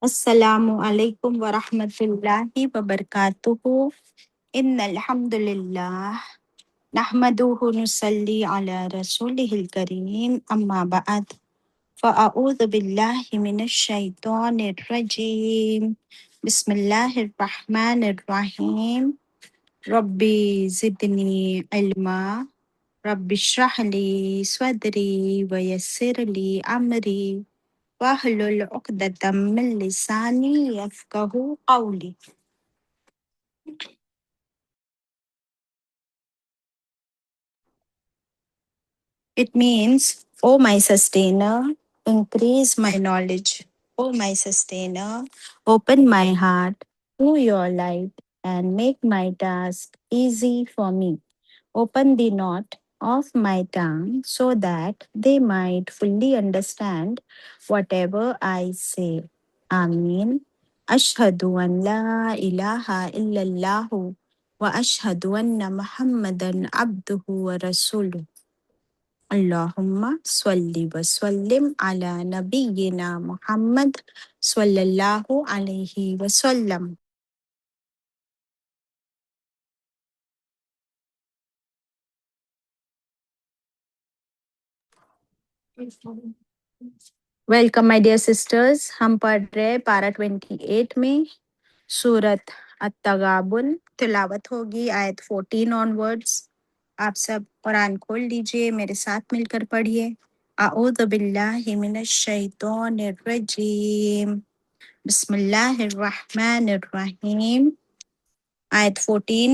अस्सलामु अलैकुम व रहमतुल्लाहि व बरकातुहू। इन्नल हम्दुलिल्लाह नहमदुहु नुसल्ली अला रसूलिहिल करीम अम्मा बअद फ़अऊज़ु बिल्लाहि मिनश शैतानिर रजीम। बिस्मिल्लाहिर रहमानिर रहीम। रब्बी ज़िदनी इल्मा रब्बिश्रह ली सदरी व यस्सिर ली अमरी वाहलुल उक़दतम मिन लिसानी यफ़क़हू क़ौली। It means, O my sustainer, increase my knowledge. O my sustainer, open my heart to your light and make my task easy for me. Open the knot of my tongue so that they might fully understand whatever I say. Ameen. Ashhadu an la ilaha illallahu wa ashhadu anna Muhammadan abduhu wa rasuluh. Allahumma salli wa sallim ala nabiyyina Muhammad sallallahu alayhi wa sallam. Welcome my dear sisters. हम पढ़ रहे पारा 28 में सूरत अत-तगाबुन। तिलावत होगी आयत 14 onwards. आप सब कुरान खोल लीजिए, मेरे साथ मिलकर पढ़िए। अऊज़ु बिल्लाहि मिनश शैतानिर रजीम। बिस्मिल्लाहिर रहमानिर रहीम। आयत 14।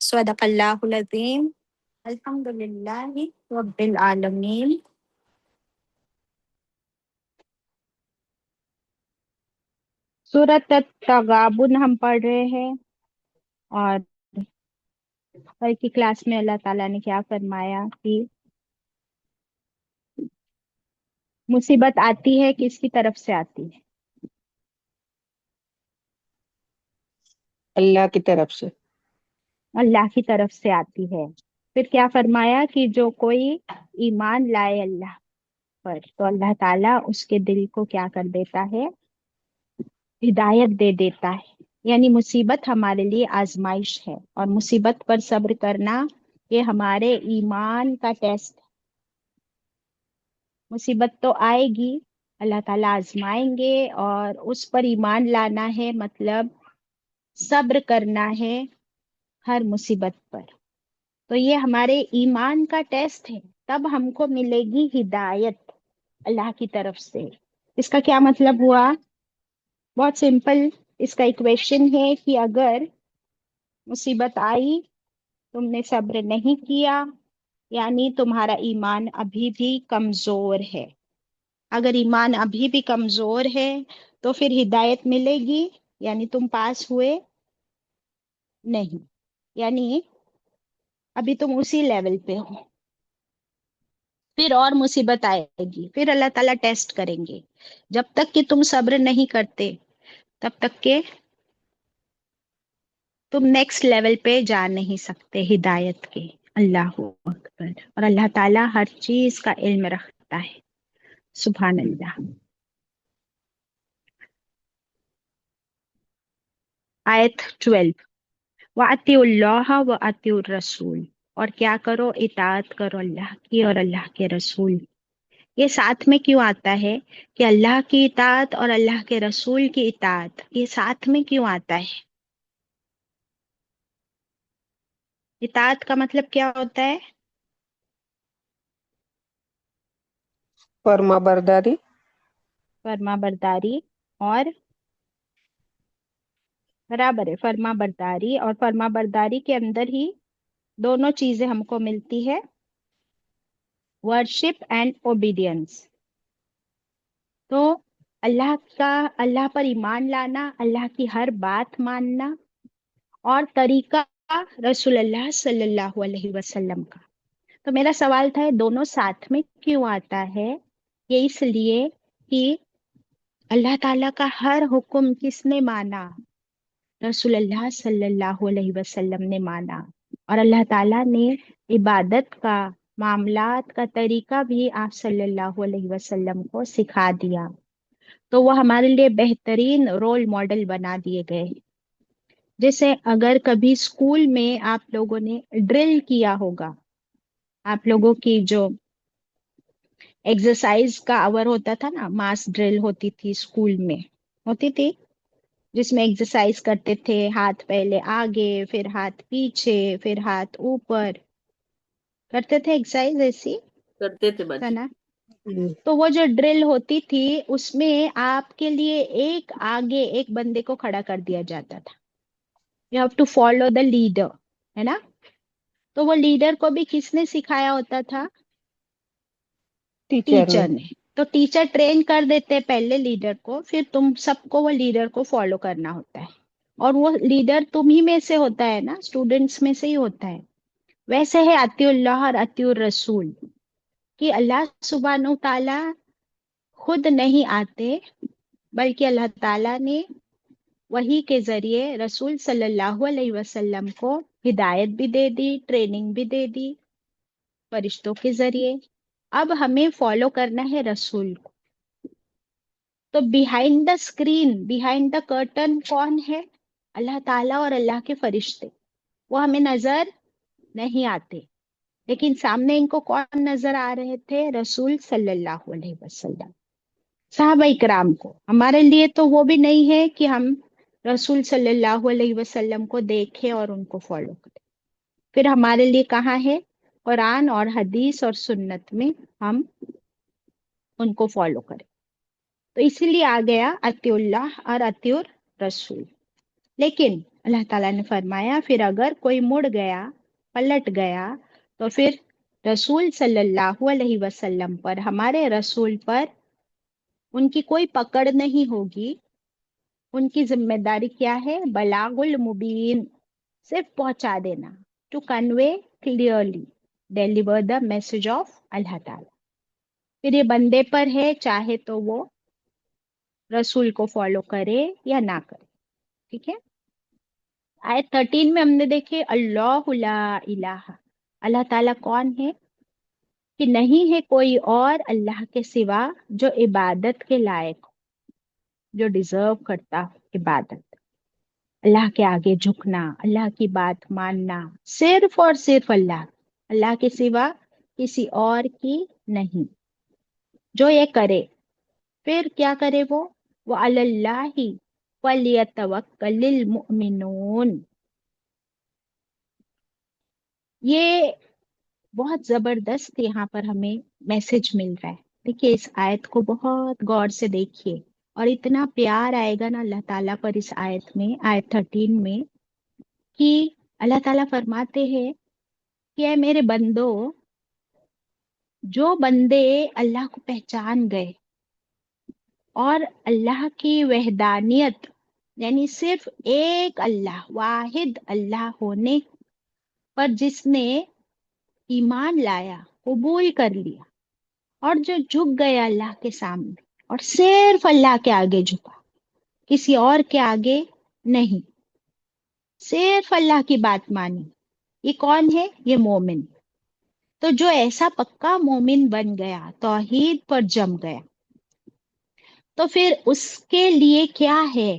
सदक़ल्लाहुल अज़ीम। अल्हम्दुलिल्लाहि रब्बिल आलमीन। सूरत अत-तगाबुन हम पढ़ रहे हैं और कल की क्लास में अल्लाह ताला ने क्या फरमाया कि मुसीबत आती है किसकी तरफ से आती है? अल्लाह की तरफ से। अल्लाह की तरफ से आती है। फिर क्या फरमाया कि जो कोई ईमान लाए अल्लाह पर, तो अल्लाह ताला उसके दिल को क्या कर देता है? हिदायत दे देता है। यानी मुसीबत हमारे लिए आजमाइश है और मुसीबत पर सब्र करना ये हमारे ईमान का टेस्ट। मुसीबत तो आएगी, अल्लाह ताला आजमाएंगे और उस पर ईमान लाना है, मतलब सब्र करना है हर मुसीबत पर। तो ये हमारे ईमान का टेस्ट है, तब हमको मिलेगी हिदायत अल्लाह की तरफ से। इसका क्या मतलब हुआ? बहुत सिंपल। इसका इक्वेशन है कि अगर मुसीबत आई, तुमने सब्र नहीं किया, यानी तुम्हारा ईमान अभी भी कमजोर है। अगर ईमान अभी भी कमजोर है तो फिर हिदायत मिलेगी, यानी तुम पास हुए नहीं, यानी अभी तुम उसी लेवल पे हो। फिर और मुसीबत आएगी, फिर अल्लाह ताला टेस्ट करेंगे। जब तक कि तुम सब्र नहीं करते तब तक के तुम नेक्स्ट लेवल पे जा नहीं सकते हिदायत के। अल्लाह अकबर। और अल्लाह ताला हर चीज का इल्म रखता है। सुभान अल्लाह। आयत 12। व अतिउल्लाह व अतिउर रसूल। और क्या करो, इताअत करो अल्लाह की और अल्लाह के रसूल की। ये साथ में क्यों आता है कि अल्लाह की इताअत और अल्लाह के रसूल की इताअत, ये साथ में क्यों आता है? इताअत का मतलब क्या होता है? फर्मा बरदारी। फर्मा बरदारी। और बराबर है, फर्मा बरदारी, और फर्मा बरदारी के अंदर ही दोनों चीजें हमको मिलती है, वर्शिप एंड ओबीडियंस। तो अल्लाह का, अल्लाह पर ईमान लाना, अल्लाह की हर बात मानना, और तरीका रसूलुल्लाह सल्लल्लाहु अलैहि वसल्लम का। तो मेरा सवाल था, ये दोनों साथ में क्यों आता है? ये इसलिए कि अल्लाह ताला का हर हुक्म किसने माना? रसूलुल्लाह सल्लल्लाहु अलैहि वसल्लम ने माना। और अल्लाह ताला ने इबादत का, मामलात का तरीका भी आप सल्लल्लाहु अलैहि वसल्लम को सिखा दिया। तो वो हमारे लिए बेहतरीन रोल मॉडल बना दिए गए। जैसे अगर कभी स्कूल में आप लोगों ने ड्रिल किया होगा, आप लोगों की जो एक्सरसाइज का आवर होता था ना, मास ड्रिल होती थी स्कूल में, होती थी, जिसमें एक्सरसाइज करते थे, हाथ पहले आगे, फिर हाथ पीछे, फिर हाथ ऊपर, करते थे एक्सरसाइज ऐसी, करते थे बाजी। सना। तो वो जो ड्रिल होती थी उसमें आपके लिए एक आगे एक बंदे को खड़ा कर दिया जाता था। You have to follow the leader, है ना? तो वो लीडर को भी किसने सिखाया होता था? टीचर ने। टीचर ने। तो टीचर ट्रेन कर देते हैं पहले लीडर को, फिर तुम सबको वो लीडर को फॉलो करना होता है। और वो लीडर तुम ही में से होता है ना, स्टूडेंट्स में से ही होता है। वैसे है अतिउल्लाह और अतिउर रसूल, कि अल्लाह सुब्हानहू ताला खुद नहीं आते, बल्कि अल्लाह ताला ने वही के जरिए रसूल सल्लल्लाहु अलैहि वसल्लम को हिदायत भी दे दी, ट्रेनिंग भी दे दी फरिश्तों के जरिए। अब हमें फॉलो करना है रसूल को। तो behind the screen, behind the curtain कौन है? अल्लाह ताला और अल्लाह के फरिश्ते। वो हमें नजर नहीं आते, लेकिन सामने इनको कौन नजर आ रहे थे? रसूल सल्लल्लाहु अलैहि वसल्लम, साहबा इकराम को। हमारे लिए तो वो भी नहीं है कि हम रसूल सल्लल्लाहु अलैहि वसल्लम को देखें और उनको फॉलो करें। फिर हमारे लिए कहाँ है? कुरान और हदीस और सुन्नत में हम उनको फॉलो करें। तो इसीलिए आ गया अतिउल्लाह और अतिउर रसूल। लेकिन अल्लाह ताला ने फरमाया, फिर अगर कोई मुड़ गया, पलट गया, तो फिर रसूल सल्लल्लाहु अलैहि वसल्लम पर, हमारे रसूल पर उनकी कोई पकड़ नहीं होगी। उनकी जिम्मेदारी क्या है? बलागुल मुबीन, सिर्फ पहुंचा देना, to convey clearly, deliver the message of अल्लाह ताला। फिर ये बंदे पर है, चाहे तो वो रसूल को फॉलो करे या ना करे। ठीक है। आयत 13 में हमने देखे अल्लाहु ला इलाहा, अल्लाह ताला कौन है? कि नहीं है कोई और अल्लाह के सिवा जो इबादत के लायक हो, जो डिजर्व करता हो इबादत। अल्लाह के आगे झुकना, अल्लाह की बात मानना, सिर्फ और सिर्फ अल्लाह, अल्लाह के सिवा किसी और की नहीं। जो ये करे, फिर क्या करे वो अल्लाही फलियतवक्कलिल मुमिनून। ये बहुत जबरदस्त यहाँ पर हमें मैसेज मिल रहा है। देखिए, इस आयत को बहुत गौर से देखिए, और इतना प्यार आएगा ना अल्लाह ताला पर इस आयत में, आयत 13 में, कि अल्लाह ताला फरमाते हैं कि ऐ मेरे बंदो, जो बंदे अल्लाह को पहचान गए और अल्लाह की वहदानियत, यानी सिर्फ एक अल्लाह, वाहिद अल्लाह होने पर जिसने ईमान लाया, कबूल कर लिया, और जो झुक गया अल्लाह के सामने और सिर्फ अल्लाह के आगे झुका, किसी और के आगे नहीं, सिर्फ अल्लाह की बात मानी, ये कौन है? ये मोमिन। तो जो ऐसा पक्का मोमिन बन गया, तौहीद पर जम गया, तो फिर उसके लिए क्या है?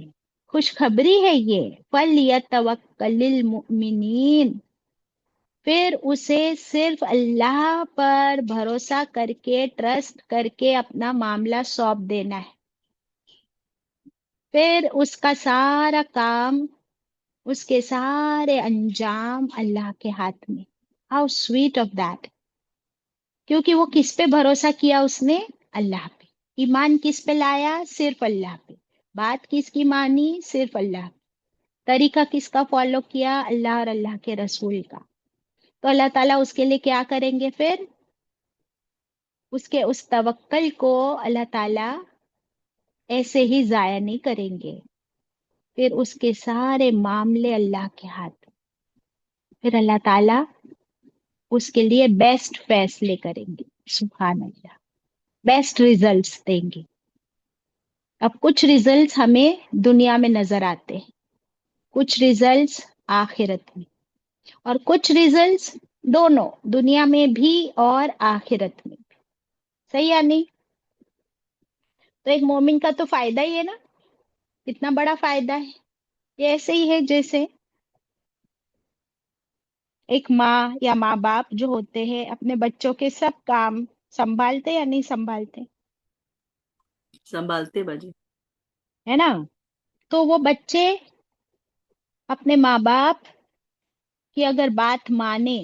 खुशखबरी है ये, फलियतवक्कलिल मुमिनीन। फिर उसे सिर्फ अल्लाह पर भरोसा करके, ट्रस्ट करके अपना मामला सौंप देना है। फिर उसका सारा काम, उसके सारे अंजाम अल्लाह के हाथ में। How sweet of that. क्योंकि वो किस पे भरोसा किया उसने? अल्लाह पे। ईमान किस पे लाया? सिर्फ अल्लाह पे। बात किसकी मानी? सिर्फ अल्लाह पे। तरीका किसका फॉलो किया? अल्लाह और अल्लाह के रसूल का। तो अल्लाह ताला उसके लिए क्या करेंगे फिर? उसके उस तवक्कल को अल्लाह ताला ऐसे ही जाया नहीं करेंगे। फिर उसके सारे मामले अल्लाह के हाथ। फिर अल्लाह ताला उसके लिए बेस्ट फैसले करेंगे। सुभान अल्लाह। बेस्ट रिजल्ट्स देंगे। अब कुछ रिजल्ट्स हमें दुनिया में नजर आते हैं, कुछ रिजल्ट्स आखिरत में, और कुछ रिजल्ट्स दोनों दुनिया में भी और आखिरत में भी। सही या नहीं? तो एक मोमिन का तो फायदा ही है ना। कितना बड़ा फायदा है। ये ऐसे ही है जैसे एक माँ या माँ बाप जो होते हैं अपने बच्चों के सब काम संभालते या नहीं संभालते? संभालते बाजी। है ना। तो वो बच्चे अपने माँ बाप की अगर बात माने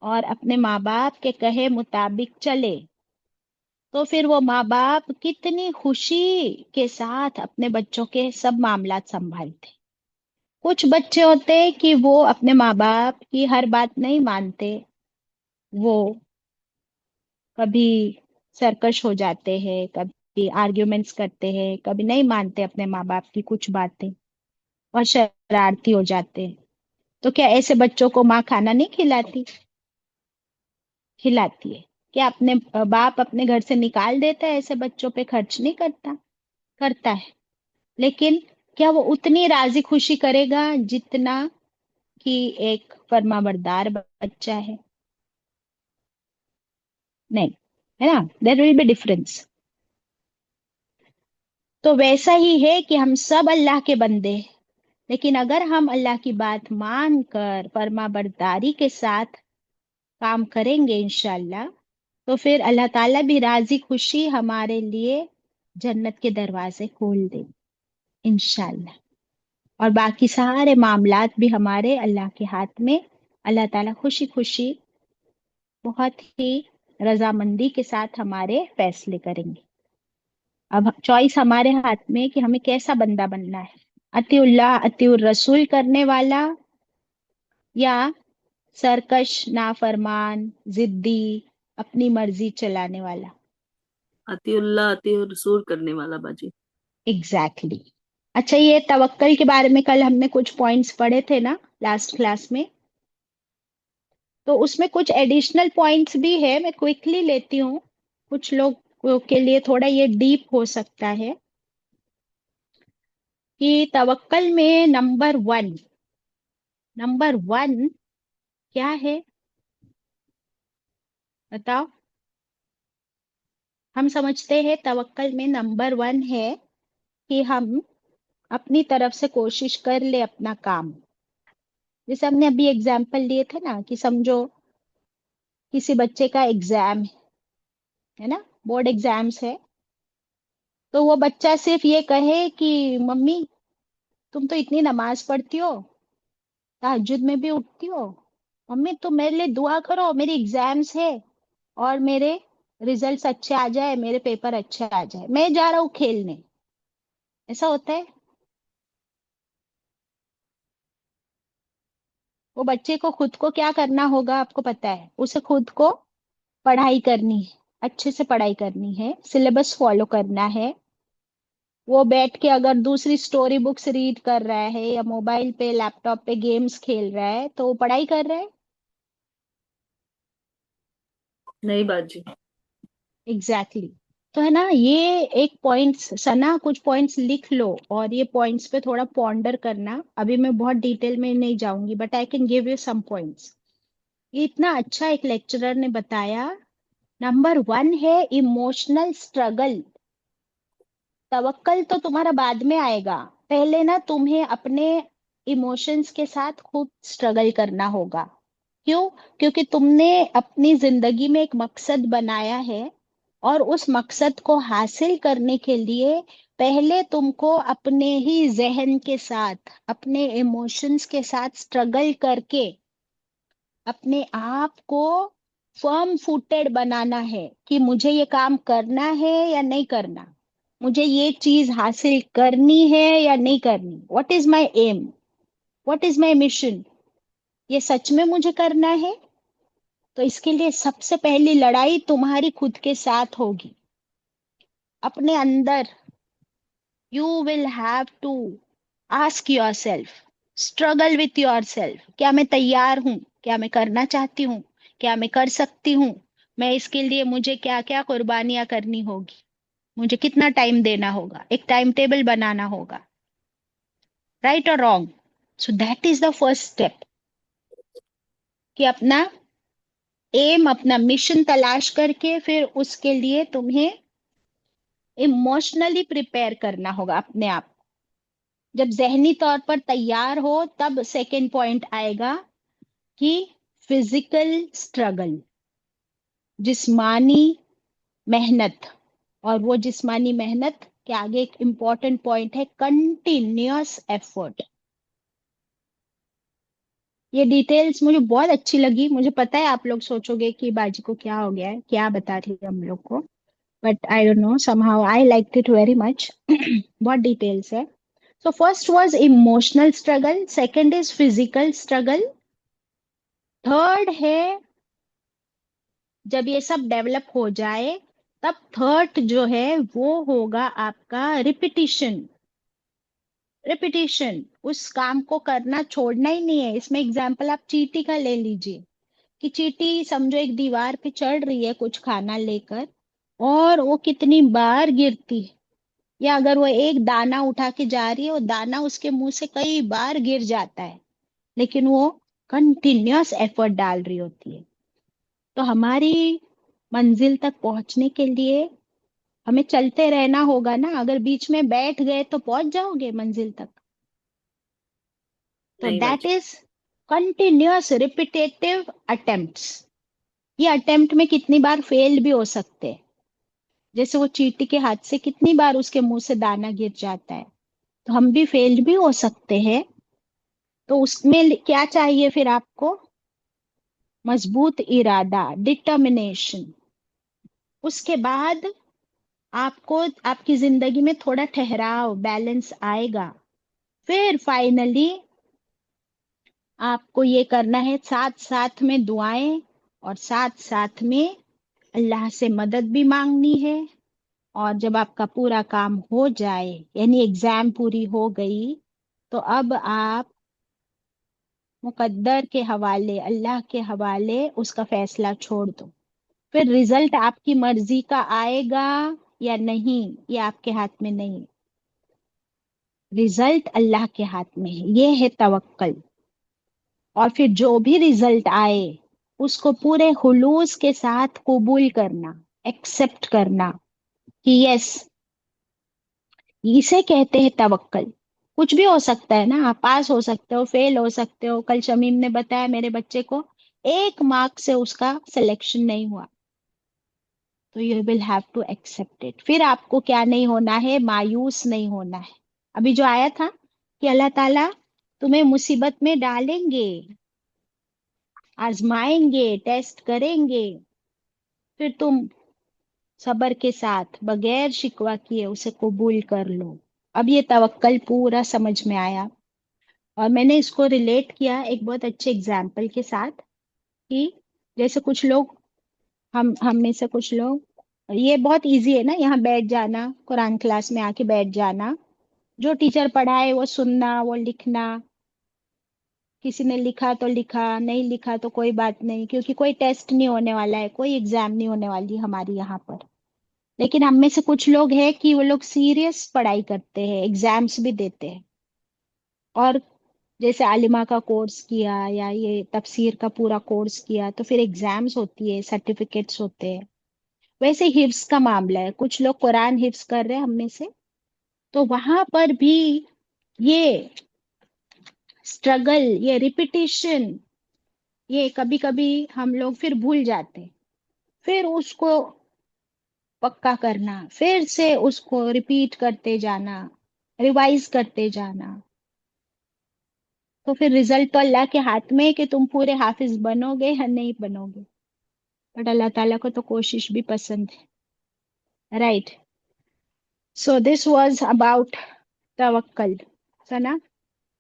और अपने माँ बाप के कहे मुताबिक चले, तो फिर वो माँ बाप कितनी खुशी के साथ अपने बच्चों के सब मामलात संभालते। कुछ बच्चे होते हैं कि वो अपने माँ बाप की हर बात नहीं मानते। वो कभी सरकश हो जाते हैं, कभी आर्ग्यूमेंट्स करते हैं, कभी नहीं मानते अपने माँ बाप की कुछ बातें और शरारती हो जाते हैं। तो क्या ऐसे बच्चों को माँ खाना नहीं खिलाती? खिलाती है। क्या अपने बाप अपने घर से निकाल देता है ऐसे बच्चों पे? खर्च नहीं करता? करता है। लेकिन क्या वो उतनी राजी खुशी करेगा जितना कि एक फर्माबरदार बच्चा है? नहीं। है ना। There will be difference. तो वैसा ही है कि हम सब अल्लाह के बंदे हैं। लेकिन अगर हम अल्लाह की बात मानकर फर्माबरदारी के साथ काम करेंगे इंशाल्लाह, तो फिर अल्लाह ताला भी राजी खुशी हमारे लिए जन्नत के दरवाजे खोल दे इंशाल्लाह। और बाकी सारे मामलात भी हमारे अल्लाह के हाथ में। अल्लाह ताला खुशी खुशी, बहुत ही रजामंदी के साथ हमारे फैसले करेंगे। अब चॉइस हमारे हाथ में है कि हमें कैसा बंदा बनना है। अतिउल्लाह अतिउर रसूल करने वाला, या सरकश, नाफरमान, जिद्दी, अपनी मर्जी चलाने वाला। अतिउल्लाह अति रसूल करने वाला बाजी। Exactly exactly. अच्छा, ये तवक्कल के बारे में कल हमने कुछ पॉइंट्स पढ़े थे ना लास्ट क्लास में। तो उसमें कुछ एडिशनल पॉइंट्स भी है, मैं क्विकली लेती हूँ। कुछ लोग के लिए थोड़ा ये डीप हो सकता है कि तवक्कल में नंबर वन क्या है? बताओ। हम समझते हैं तवक्कल में नंबर वन है कि हम अपनी तरफ से कोशिश कर ले अपना काम। जैसे हमने अभी एग्जाम्पल लिए थे ना कि समझो किसी बच्चे का एग्जाम है ना, बोर्ड एग्जाम्स है। तो वो बच्चा सिर्फ ये कहे कि मम्मी तुम तो इतनी नमाज पढ़ती हो, तहज्जुद में भी उठती हो, मम्मी तुम मेरे लिए दुआ करो, मेरी एग्जाम्स है और मेरे रिजल्ट्स अच्छे आ जाए, मेरे पेपर अच्छे आ जाए, मैं जा रहा हूँ खेलने। ऐसा होता है? वो बच्चे को खुद को क्या करना होगा आपको पता है? उसे खुद को पढ़ाई करनी है, अच्छे से पढ़ाई करनी है, सिलेबस फॉलो करना है। वो बैठ के अगर दूसरी स्टोरी बुक्स रीड कर रहा है या मोबाइल पे लैपटॉप पे गेम्स खेल रहा है, तो वो पढ़ाई कर रहा है? नहीं बाजी। Exactly exactly. तो है ना, ये एक पॉइंट्स सना, कुछ पॉइंट्स लिख लो और ये पॉइंट्स पे थोड़ा पॉन्डर करना। अभी मैं बहुत डिटेल में नहीं जाऊंगी, but I can give you some points. ये इतना अच्छा एक लेक्चरर ने बताया। नंबर वन है इमोशनल स्ट्रगल। तवक्कल तो तुम्हारा बाद में आएगा। पहले ना तुम्हें अपने इमोशंस के साथ खूब स्ट्रगल करना होगा। क्यों? क्योंकि तुमने अपनी जिंदगी में एक मकसद बनाया है, और उस मकसद को हासिल करने के लिए पहले तुमको अपने ही जहन के साथ, अपने इमोशंस के साथ स्ट्रगल करके अपने आप को फर्म फुटेड बनाना है कि मुझे ये काम करना है या नहीं करना, मुझे ये चीज हासिल करनी है या नहीं करनी, what is my aim, what is my mission, ये सच में मुझे करना है। तो इसके लिए सबसे पहली लड़ाई तुम्हारी खुद के साथ होगी, अपने अंदर। You will have to ask yourself, struggle with yourself, क्या मैं तैयार हूं, क्या मैं करना चाहती हूँ, क्या मैं कर सकती हूँ, मैं इसके लिए मुझे क्या क्या कुर्बानियां करनी होगी, मुझे कितना टाइम देना होगा, एक टाइम टेबल बनाना होगा, राइट और wrong. So that is the first step, कि अपना एम, अपना मिशन तलाश करके फिर उसके लिए तुम्हें इमोशनली प्रिपेयर करना होगा अपने आप। जब जहनी तौर पर तैयार हो तब सेकेंड पॉइंट आएगा कि फिजिकल स्ट्रगल, जिस्मानी मेहनत। और वो जिस्मानी मेहनत के आगे एक इंपॉर्टेंट पॉइंट है, कंटिन्यूअस एफर्ट। ये डिटेल्स मुझे बहुत अच्छी लगी। मुझे पता है आप लोग सोचोगे कि बाजी को क्या हो गया है, क्या बता रही है हम लोग को, but I don't know, somehow I like it very much. बहुत डिटेल्स है। So first was emotional struggle, second is physical struggle, third है, जब ये सब डेवलप हो जाए तब थर्ड जो है वो होगा आपका रिपीटिशन। रिपीटिशन, उस काम को करना छोड़ना ही नहीं है। इसमें एग्जाम्पल आप चींटी का ले लीजिए, कि चींटी समझो एक दीवार पे चढ़ रही है कुछ खाना लेकर, और वो कितनी बार गिरती है, या अगर वो एक दाना उठा के जा रही है, वो दाना उसके मुंह से कई बार गिर जाता है, लेकिन वो कंटिन्यूअस एफर्ट डाल रही होती है। तो हमारी मंजिल तक पहुंचने के लिए हमें चलते रहना होगा ना। अगर बीच में बैठ गए तो पहुंच जाओगे मंजिल तक? तो नहीं दैट बाजी। Is continuous repetitive attempts. ये अटेम्प्ट में कितनी बार फेल भी हो सकते हैं, जैसे वो चींटी के हाथ से कितनी बार उसके मुंह से दाना गिर जाता है, तो हम भी फेल भी हो सकते हैं। तो उसमें क्या चाहिए फिर आपको? मजबूत इरादा, डिटर्मिनेशन। उसके बाद आपको आपकी जिंदगी में थोड़ा ठहराव, बैलेंस आएगा। फिर फाइनली आपको ये करना है, साथ साथ में दुआएं और साथ साथ में अल्लाह से मदद भी मांगनी है। और जब आपका पूरा काम हो जाए, यानी एग्जाम पूरी हो गई, तो अब आप मुकद्दर के हवाले, अल्लाह के हवाले उसका फैसला छोड़ दो। फिर रिजल्ट आपकी मर्जी का आएगा या नहीं, ये आपके हाथ में नहीं। रिजल्ट अल्लाह के हाथ में है, ये है तवक्कल। और फिर जो भी रिजल्ट आए उसको पूरे हुलूस के साथ कबूल करना, एक्सेप्ट करना, कि यस, इसे कहते हैं तवक्कल। कुछ भी हो सकता है ना, आप पास हो सकते हो, फेल हो सकते हो। कल शमीम ने बताया मेरे बच्चे को 1 मार्क से उसका सिलेक्शन नहीं हुआ, तो you will have to accept it. फिर आपको क्या नहीं होना है? मायूस नहीं होना है। अभी जो आया था कि अल्लाह ताला तुम्हें मुसीबत में डालेंगे, आजमाएंगे, टेस्ट करेंगे, फिर तुम सब्र के साथ बगैर शिकवा किए उसे कबूल कर लो। अब ये तवक्कल पूरा समझ में आया। और मैंने इसको रिलेट किया एक बहुत अच्छे एग्जाम्पल के साथ, कि जैसे कुछ लोग, हम में से कुछ लोग, ये बहुत इजी है ना, यहाँ बैठ जाना, कुरान क्लास में आके बैठ जाना, जो टीचर पढ़ाए वो सुनना, वो लिखना। किसी ने लिखा तो लिखा, नहीं लिखा तो कोई बात नहीं, क्योंकि कोई टेस्ट नहीं होने वाला है, कोई एग्जाम नहीं होने वाली हमारी यहाँ पर। लेकिन हम में से कुछ लोग हैं कि वो लोग सीरियस पढ़ाई करते हैं, एग्जाम्स भी देते हैं। और जैसे आलिमा का कोर्स किया या ये तफसीर का पूरा कोर्स किया, तो फिर एग्जाम्स होती है, सर्टिफिकेट्स होते हैं। वैसे हिफ्स का मामला है, कुछ लोग कुरान हिफ्स कर रहे हैं हम में से, तो वहां पर भी ये स्ट्रगल, ये रिपीटिशन, ये कभी कभी हम लोग फिर भूल जाते हैं। फिर उसको पक्का करना, फिर से उसको रिपीट करते जाना, रिवाइज करते जाना। तो फिर रिजल्ट तो अल्लाह के हाथ में है कि तुम पूरे हाफिज बनोगे या नहीं बनोगे। बट अल्लाह ताला को तो कोशिश भी पसंद है, right. So this was about तवक्कल। सना,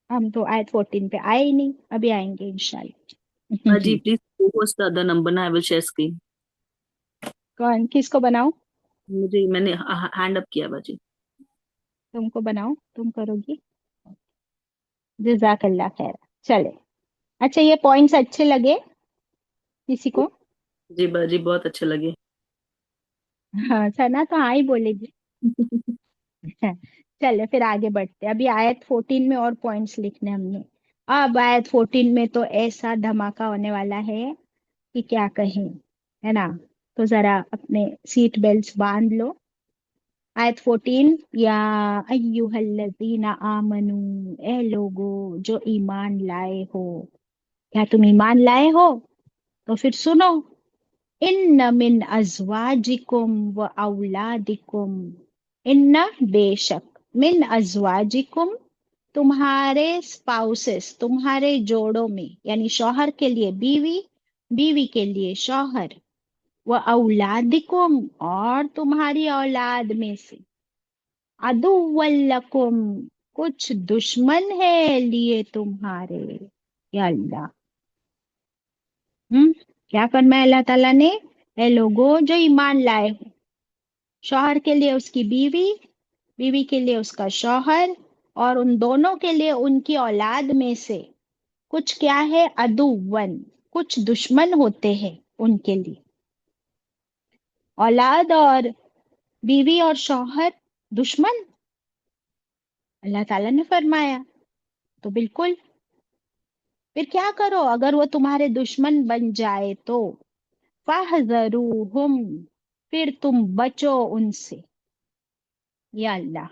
हम तो आयत 14 पे आए ही नहीं, अभी आएंगे बाजी इंशाल्लाह। Please post the other number ना, आई विल शेयर स्क्रीन। कौन, किसको बनाऊं? मुझे मैंने हैंड अप किया बाजी। तुमको बनाऊं, तुम करोगी? जजाकल्ला खैर। चले। अच्छा, ये पॉइंट्स अच्छे लगे किसी को? जी बाजी बहुत अच्छे लगे। हाँ, सना तो हाँ ही बोलेगी। चले फिर आगे बढ़ते हैं। अभी आयत 14 में और पॉइंट्स लिखने हमने। अब आयत 14 में तो ऐसा धमाका होने वाला है कि क्या कहें, है ना। तो जरा अपने सीट बेल्ट बांध लो। आयत 14, या अय्युहल्लज़ीना आमनू, ए लोगो जो ईमान लाए हो। क्या तुम ईमान लाए हो? तो फिर सुनो। इन्न मिन अजवाजिकुम व औलादिकुम, इन्न बेशक, मिन अजवाजिकुम तुम्हारे स्पाउसेस, तुम्हारे जोड़ों में, यानी शौहर के लिए बीवी, बीवी के लिए शौहर, व औलादिकुम और तुम्हारी औलाद में से, अदुव्वल, कुछ दुश्मन है लिए तुम्हारे। या अल्लाह। क्या फरमाया अल्लाह ताला ने? ए लोगो जो ईमान लाए हो, शौहर के लिए उसकी बीवी, बीवी के लिए उसका शौहर, और उन दोनों के लिए उनकी औलाद में से कुछ क्या है? अदुवन, कुछ दुश्मन होते हैं उनके लिए। औलाद और बीवी और शौहर दुश्मन, अल्लाह ताला ने फरमाया। तो बिल्कुल। फिर क्या करो अगर वो तुम्हारे दुश्मन बन जाए तो? फाहजरूहुम, फिर तुम बचो उनसे। या अल्लाह।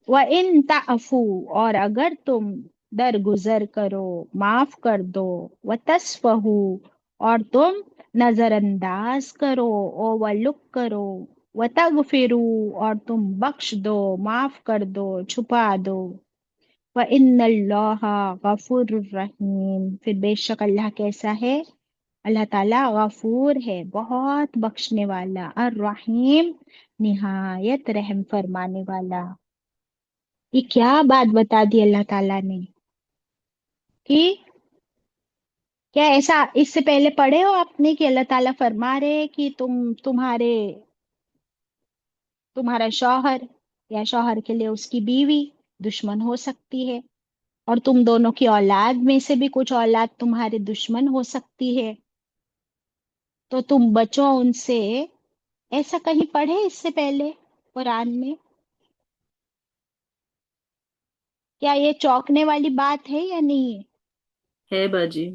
व इन ताफू, और अगर तुम दरगुजर करो, माफ कर दो, व तस्फहू, और तुम नजरअंदाज करो, ओ वलुक करो, व तगफिरू, और तुम बख्श दो, माफ कर दो, छुपा दो, व इन्नल्लाह गफूरुर रहीम, फिर बेशक अल्लाह कैसा है? अल्लाह ताला गफूर है, बहुत बख्शने वाला, और रहीम, निहायत रहम फरमाने वाला। ये क्या बात बता दी अल्लाह ताला ने कि, क्या ऐसा इससे पहले पढ़े हो आपने कि अल्लाह ताला फरमा रहे हैं कि तुम्हारा शौहर या शौहर के लिए उसकी बीवी दुश्मन हो सकती है, और तुम दोनों की औलाद में से भी कुछ औलाद तुम्हारे दुश्मन हो सकती है, तो तुम बचो उनसे। ऐसा कहीं पढ़े इससे पहले कुरान में? क्या ये चौंकने वाली बात है या नहीं है? है बाजी।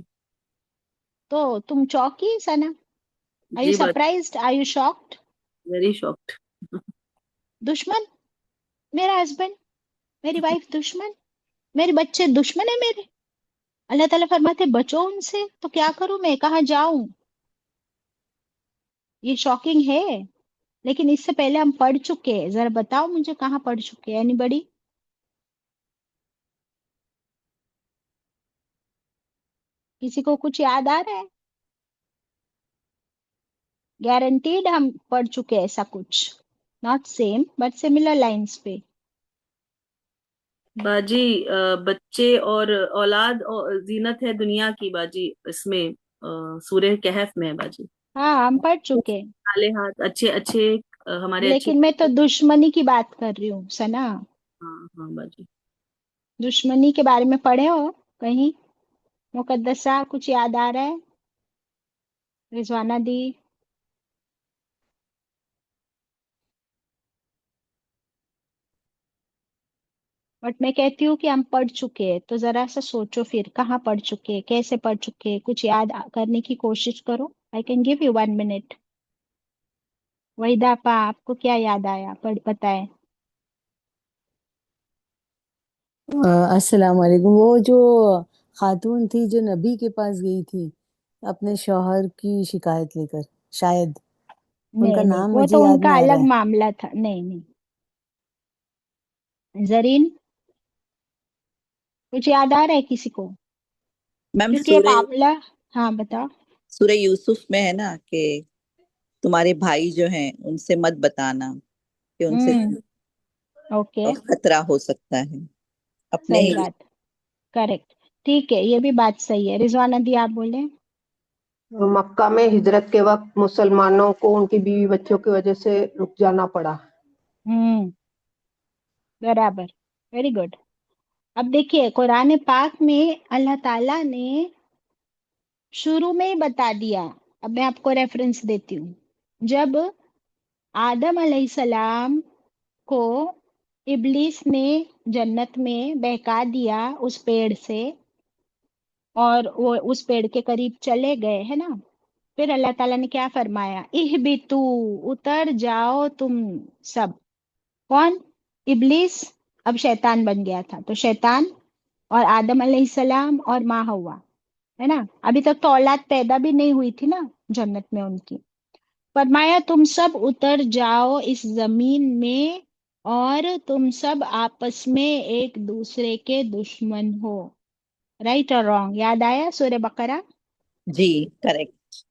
तो तुम चौंकी सना? आर यू जी बाजी, surprised, are you shocked? Very shocked. दुश्मन, मेरा हस्बैंड, मेरी वाइफ दुश्मन, मेरे बच्चे दुश्मन है मेरे। अल्लाह ताला फरमाते बचो उनसे, तो क्या करूं मैं, कहाँ जाऊं? ये शॉकिंग है। लेकिन इससे पहले हम पढ़ चुके हैं, जरा बताओ मुझे कहाँ पढ़ चुके हैं, एनीबडी? किसी को कुछ याद आ रहा है? गारंटीड हम पढ़ चुके हैं ऐसा कुछ। Not same but similar lines पे। बाजी बच्चे और औलाद और जीनत है दुनिया की बाजी, इसमें सूरह कहफ में है बाजी। हाँ, हम पढ़ चुके हैं। काले हाथ अच्छे अच्छे, हमारे अच्छे। लेकिन मैं तो दुश्मनी की बात कर रही हूँ सना। हाँ हाँ बाजी। दुश्मनी के बारे में पढ़े हो कहीं? मुकद्दसा कुछ याद आ रहा है? रिजवाना दी? बट मैं कहती हूँ कि हम पढ़ चुके हैं, तो जरा सा सोचो फिर कहाँ पढ़ चुके हैं, कैसे पढ़ चुके हैं, कुछ याद करने की कोशिश करो। आई can give you 1 minute. Waheeda आपा, आपको क्या याद आया, पढ़ बताए। अस्सलाम वालेकुम। वो जो खातून थी जो नबी के पास गई थी, अपने शौहर की शिकायत लेकर, शायद। उनका नहीं नहीं, नाम वो मुझे तो याद उनका नहीं आ रहा अलग है। मामला था। नहीं नहीं। जरीन, कुछ याद आ रहा है किसी को? मैम क्योंकि ये सूर्य मामला। हाँ बताओ। सूर्य यूसुफ में है ना कि तुम्हारे भाई जो हैं उनसे मत बताना कि उनसे हम्म। ओके। खतरा हो सकता है अपने सही ही। बात। करेक्ट। ठीक है, ये भी बात सही है। रिजवाना दी, आप बोले। मक्का में हिजरत के वक्त मुसलमानों को उनकी बीवी बच्चों की वजह से रुक जाना पड़ा। हम्म। बराबर। Very good. अब देखिए, कुरान पाक में अल्लाह ताला ने शुरू में ही बता दिया। अब मैं आपको रेफरेंस देती हूँ। जब आदम अलैहिस्सलाम को इब्लीस ने जन्नत में बहका दिया उस पेड़ से, और वो उस पेड़ के करीब चले गए, है ना। फिर अल्लाह ताला ने क्या फरमाया, इहबितू, उतर जाओ तुम सब। कौन? इब्लीस। अब शैतान बन गया था, तो शैतान और आदम अलैहिस्सलाम और माँ हव्वा, है ना। अभी तक तो औलाद पैदा भी नहीं हुई थी ना जन्नत में उनकी। फरमाया तुम सब उतर जाओ इस जमीन में, और तुम सब आपस में एक दूसरे के दुश्मन हो। राइट और रॉन्ग याद आया? सूरह बकरा, जी करेक्ट।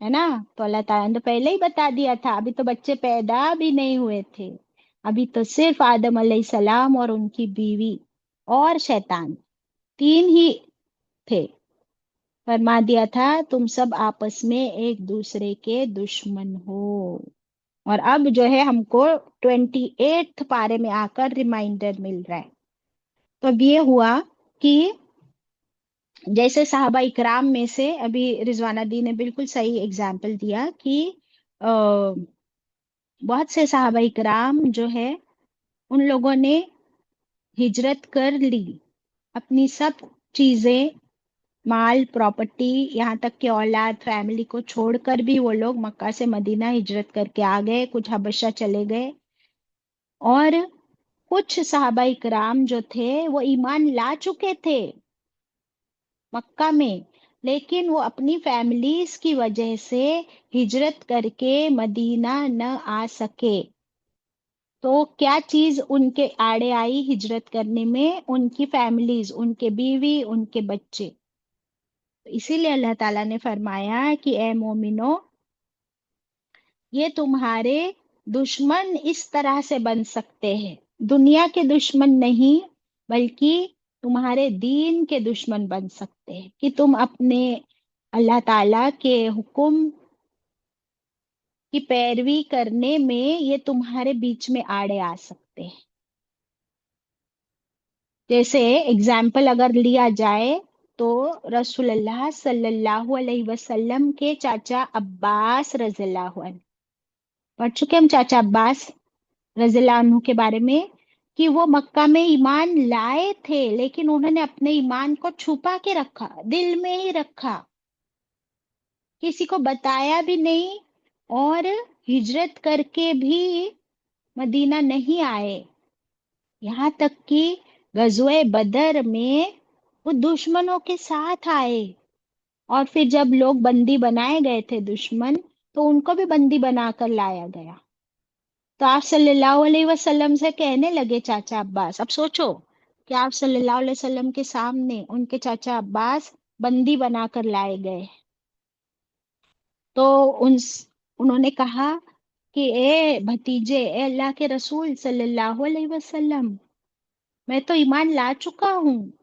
है ना। तो अल्लाह ताला ने तो पहले ही बता दिया था, अभी तो बच्चे पैदा भी नहीं हुए थे। अभी तो सिर्फ आदम अलैहिस्सलाम और उनकी बीवी और शैतान, तीन ही थे। फरमा दिया था तुम सब आपस में एक दूसरे के दुश्मन हो। और अब जो है हमको 28th पारे में आकर रिमाइंडर मिल रहा है। तो अब ये हुआ कि जैसे साहबा इकराम में से अभी रिजवाना दी ने बिल्कुल सही एग्जाम्पल दिया कि बहुत से साहबा इकराम जो है, उन लोगों ने हिजरत कर ली। अपनी सब चीजें, माल, प्रॉपर्टी, यहाँ तक कि औलाद, फैमिली को छोड़कर भी वो लोग मक्का से मदीना हिजरत करके आ गए। कुछ हबशा चले गए। और कुछ साहबा इकराम जो थे वो ईमान ला चुके थे मक्का में, लेकिन वो अपनी फैमिलीज की वजह से हिजरत करके मदीना न आ सके। तो क्या चीज उनके आड़े आई हिजरत करने में? उनकी फैमिलीज, उनके बीवी, उनके बच्चे। तो इसीलिए अल्लाह ताला ने फरमाया कि ए मोमिनो, ये तुम्हारे दुश्मन इस तरह से बन सकते हैं, दुनिया के दुश्मन नहीं, बल्कि तुम्हारे दीन के दुश्मन बन सकते हैं, कि तुम अपने अल्लाह ताला के हुक्म की पैरवी करने में ये तुम्हारे बीच में आड़े आ सकते हैं। जैसे एग्जाम्पल अगर लिया जाए तो रसूलुल्लाह सल्लल्लाहु अलैहि वसल्लम के चाचा अब्बास रज़ियल्लाहु अन्हु, पढ़ चुके हम चाचा अब्बास रज़ियल्लाहु अन्हु के बारे में, कि वो मक्का में ईमान लाए थे, लेकिन उन्होंने अपने ईमान को छुपा के रखा, दिल में ही रखा, किसी को बताया भी नहीं। और हिजरत करके भी मदीना नहीं आए। यहाँ तक कि गज़वे बदर में वो दुश्मनों के साथ आए। और फिर जब लोग बंदी बनाए गए थे दुश्मन, तो उनको भी बंदी बनाकर लाया गया। तो आप सल्लल्लाहु अलैहि वसल्लम से कहने लगे चाचा अब्बास। अब सोचो कि आप सल्लल्लाहु अलैहि वसल्लम के सामने उनके चाचा अब्बास बंदी बनाकर लाए गए। तो उन उन्होंने कहा कि ए भतीजे, ए अल्लाह के रसूल सल्लल्लाहु अलैहि वसल्लम, मैं तो ईमान ला चुका हूँ,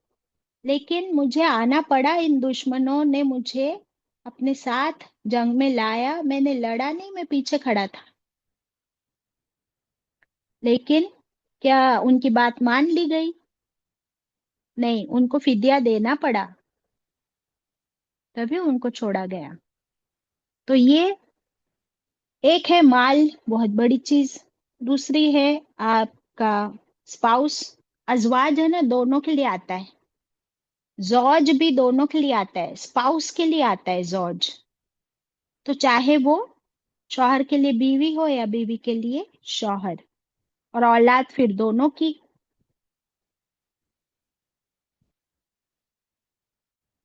लेकिन मुझे आना पड़ा। इन दुश्मनों ने मुझे अपने साथ जंग में लाया, मैंने लड़ा नहीं, मैं पीछे खड़ा था। लेकिन क्या उनकी बात मान ली गई? नहीं, उनको फिदिया देना पड़ा, तभी उनको छोड़ा गया। तो ये एक है माल, बहुत बड़ी चीज। दूसरी है आपका स्पाउस। अजवाज है ना, दोनों के लिए आता है। जौज भी दोनों के लिए आता है, स्पाउस के लिए आता है जौज। तो चाहे वो शौहर के लिए बीवी हो या बीवी के लिए शौहर। और औलाद फिर दोनों की।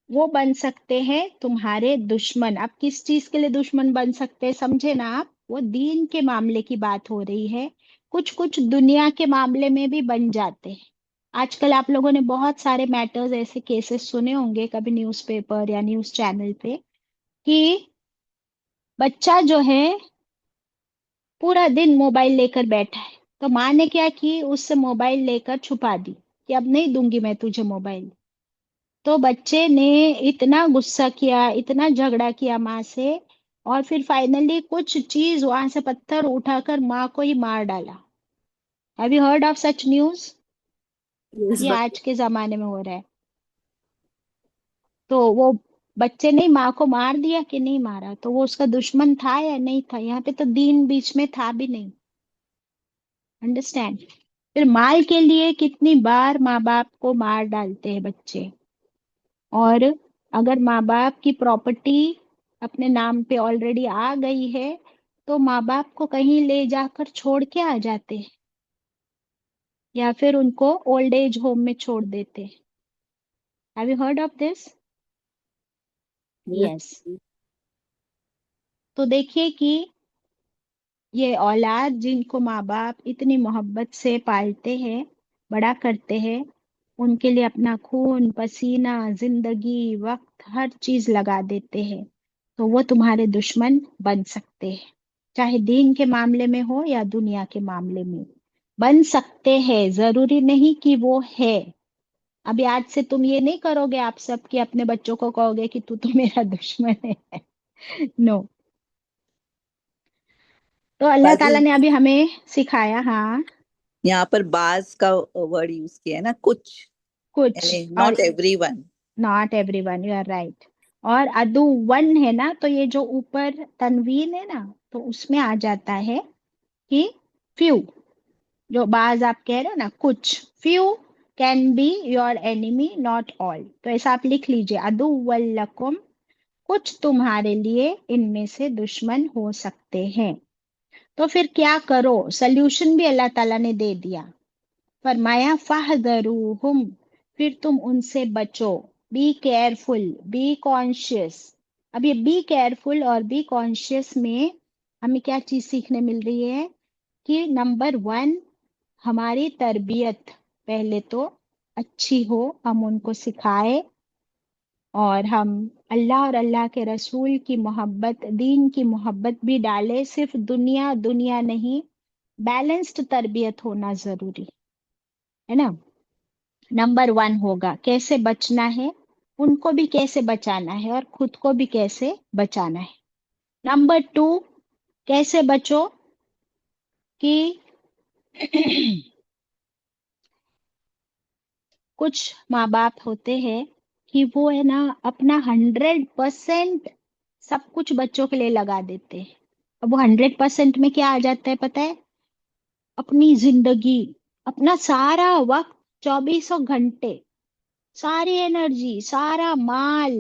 वो बन सकते हैं तुम्हारे दुश्मन। अब किस चीज के लिए दुश्मन बन सकते हैं, समझे ना आप? वो दीन के मामले की बात हो रही है। कुछ कुछ दुनिया के मामले में भी बन जाते हैं। आजकल आप लोगों ने बहुत सारे मैटर्स, ऐसे केसेस सुने होंगे कभी न्यूज़पेपर या न्यूज़ चैनल पे, कि बच्चा जो है पूरा दिन मोबाइल लेकर बैठा है, तो माँ ने क्या की, उससे मोबाइल लेकर छुपा दी कि अब नहीं दूंगी मैं तुझे मोबाइल। तो बच्चे ने इतना गुस्सा किया, इतना झगड़ा किया माँ से, और फिर फाइनली कुछ चीज वहां से पत्थर उठाकर माँ को ही मार डाला। Have you heard of such news? इस ये बात। आज के जमाने में हो रहा है। तो वो बच्चे ने माँ को मार दिया कि नहीं मारा, तो वो उसका दुश्मन था या नहीं था? यहाँ पे तो दीन बीच में था भी नहीं। अंडरस्टैंड? फिर माल के लिए कितनी बार माँ बाप को मार डालते हैं बच्चे। और अगर माँ बाप की प्रॉपर्टी अपने नाम पे ऑलरेडी आ गई है, तो माँ बाप को कहीं ले जाकर छोड़ के आ जाते हैं, या फिर उनको ओल्ड एज होम में छोड़ देते हैं। Have you heard of this? Yes. Yes. तो देखिए कि ये औलाद जिनको माँ बाप इतनी मोहब्बत से पालते हैं, बड़ा करते हैं, उनके लिए अपना खून पसीना जिंदगी वक्त हर चीज लगा देते हैं, तो वो तुम्हारे दुश्मन बन सकते हैं। चाहे दीन के मामले में हो या दुनिया के मामले में बन सकते हैं। जरूरी नहीं कि वो है। अभी आज से तुम ये नहीं करोगे आप सब कि अपने बच्चों को कहोगे कि तू तो मेरा दुश्मन है। नो। तो अल्लाह बाजी, ताला ने अभी हमें सिखाया, हाँ। यहाँ पर बाज का वर्ड यूज किया है ना, कुछ, कुछ। यानी और not everyone. Not everyone, you are right. और अदु वन है ना, तो ये जो ऊपर तनवीन है ना, तो उसमें आ जाता है कि फ्यू। जो बाज आप कह रहे हो ना, कुछ, few can be your enemy not all. तो ऐसा आप लिख लीजिए, अदु वल्लकुम, कुछ तुम्हारे लिए इनमें से दुश्मन हो सकते हैं। तो फिर क्या करो? सोल्यूशन भी अल्लाह ताला ने दे दिया। फरमाया फाहदरूहुम, फिर तुम उनसे बचो। Be careful, be conscious. अब ये बी केयरफुल और बी कॉन्शियस में हमें क्या चीज सीखने मिल रही है? कि नंबर वन, हमारी तरबियत पहले तो अच्छी हो, हम उनको सिखाए, और हम अल्लाह और अल्लाह के रसूल की मोहब्बत, दीन की मोहब्बत भी डाले। सिर्फ दुनिया दुनिया नहीं, बैलेंस्ड तरबियत होना जरूरी है ना। नंबर वन होगा कैसे बचना है, उनको भी कैसे बचाना है, और खुद को भी कैसे बचाना है। नंबर टू, कैसे बचो कि कुछ माँ बाप होते हैं कि वो है ना अपना 100% सब कुछ बच्चों के लिए लगा देते हैं। अब वो 100% में क्या आ जाता है पता है? अपनी जिंदगी, अपना सारा वक्त, 2400 घंटे, सारी एनर्जी, सारा माल,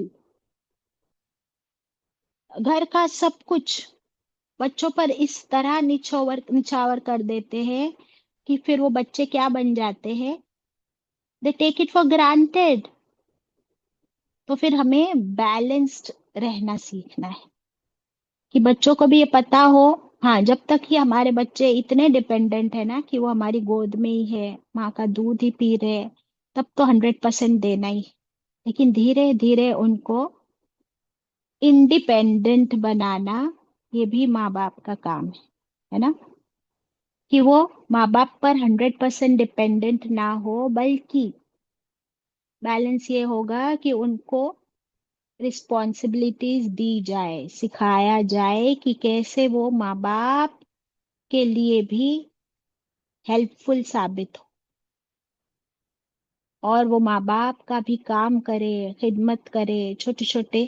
घर का सब कुछ बच्चों पर इस तरह निछोवर निछावर कर देते हैं कि फिर वो बच्चे क्या बन जाते हैं? They take it for granted. तो फिर हमें बैलेंस्ड रहना सीखना है कि बच्चों को भी ये पता हो। हाँ, जब तक ये हमारे बच्चे इतने डिपेंडेंट है ना कि वो हमारी गोद में ही है, माँ का दूध ही पी रहे हैं, तब तो 100% देना ही। लेकिन धीरे धीरे उनको इंडिपेंडेंट बनाना, ये भी माँ बाप का काम है ना। कि वो माँ बाप पर 100% डिपेंडेंट ना हो, बल्कि बैलेंस ये होगा कि उनको रिस्पॉन्सिबिलिटीज दी जाए, सिखाया जाए कि कैसे वो माँ बाप के लिए भी हेल्पफुल साबित हो, और वो माँ बाप का भी काम करे, खिदमत करे, छोटे छोटे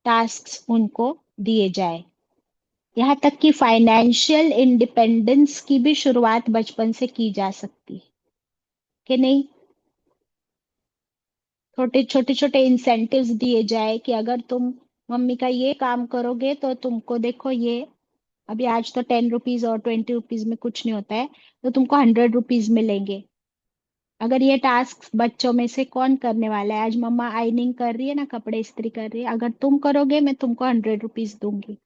टास्क्स उनको दिए जाए। यहाँ तक कि फाइनेंशियल इंडिपेंडेंस की भी शुरुआत बचपन से की जा सकती है कि नहीं? छोटे छोटे छोटे इंसेंटिव्स दिए जाए कि अगर तुम मम्मी का ये काम करोगे तो तुमको देखो ये, अभी आज तो 10 रुपीज और 20 रुपीज में कुछ नहीं होता है, तो तुमको 100 रुपीज मिलेंगे। अगर ये टास्क बच्चों में से कौन करने वाला है? आज मम्मा आयनिंग कर रही है ना, कपड़े इस्त्री कर रही है, अगर तुम करोगे मैं तुमको 100 रुपीज दूंगी,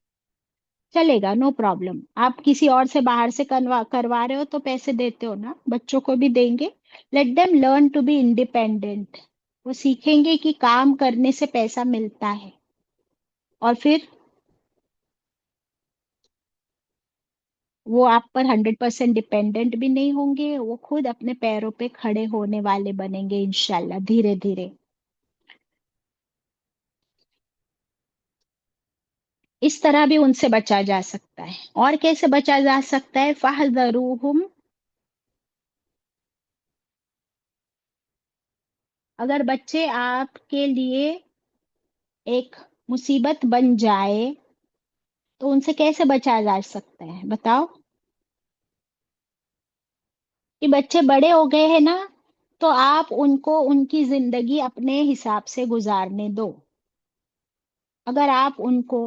चलेगा, नो प्रॉब्लम। आप किसी और से बाहर से करवा रहे हो तो पैसे देते हो ना, बच्चों को भी देंगे। Let them learn to be independent. वो सीखेंगे कि काम करने से पैसा मिलता है, और फिर वो आप पर 100% डिपेंडेंट भी नहीं होंगे, वो खुद अपने पैरों पे खड़े होने वाले बनेंगे इंशाल्लाह, धीरे धीरे। इस तरह भी उनसे बचा जा सकता है। और कैसे बचा जा सकता है? फहज़रूहुम, अगर बच्चे आपके लिए एक मुसीबत बन जाए तो उनसे कैसे बचा जा सकता है, बताओ? कि बच्चे बड़े हो गए हैं ना, तो आप उनको उनकी जिंदगी अपने हिसाब से गुजारने दो। अगर आप उनको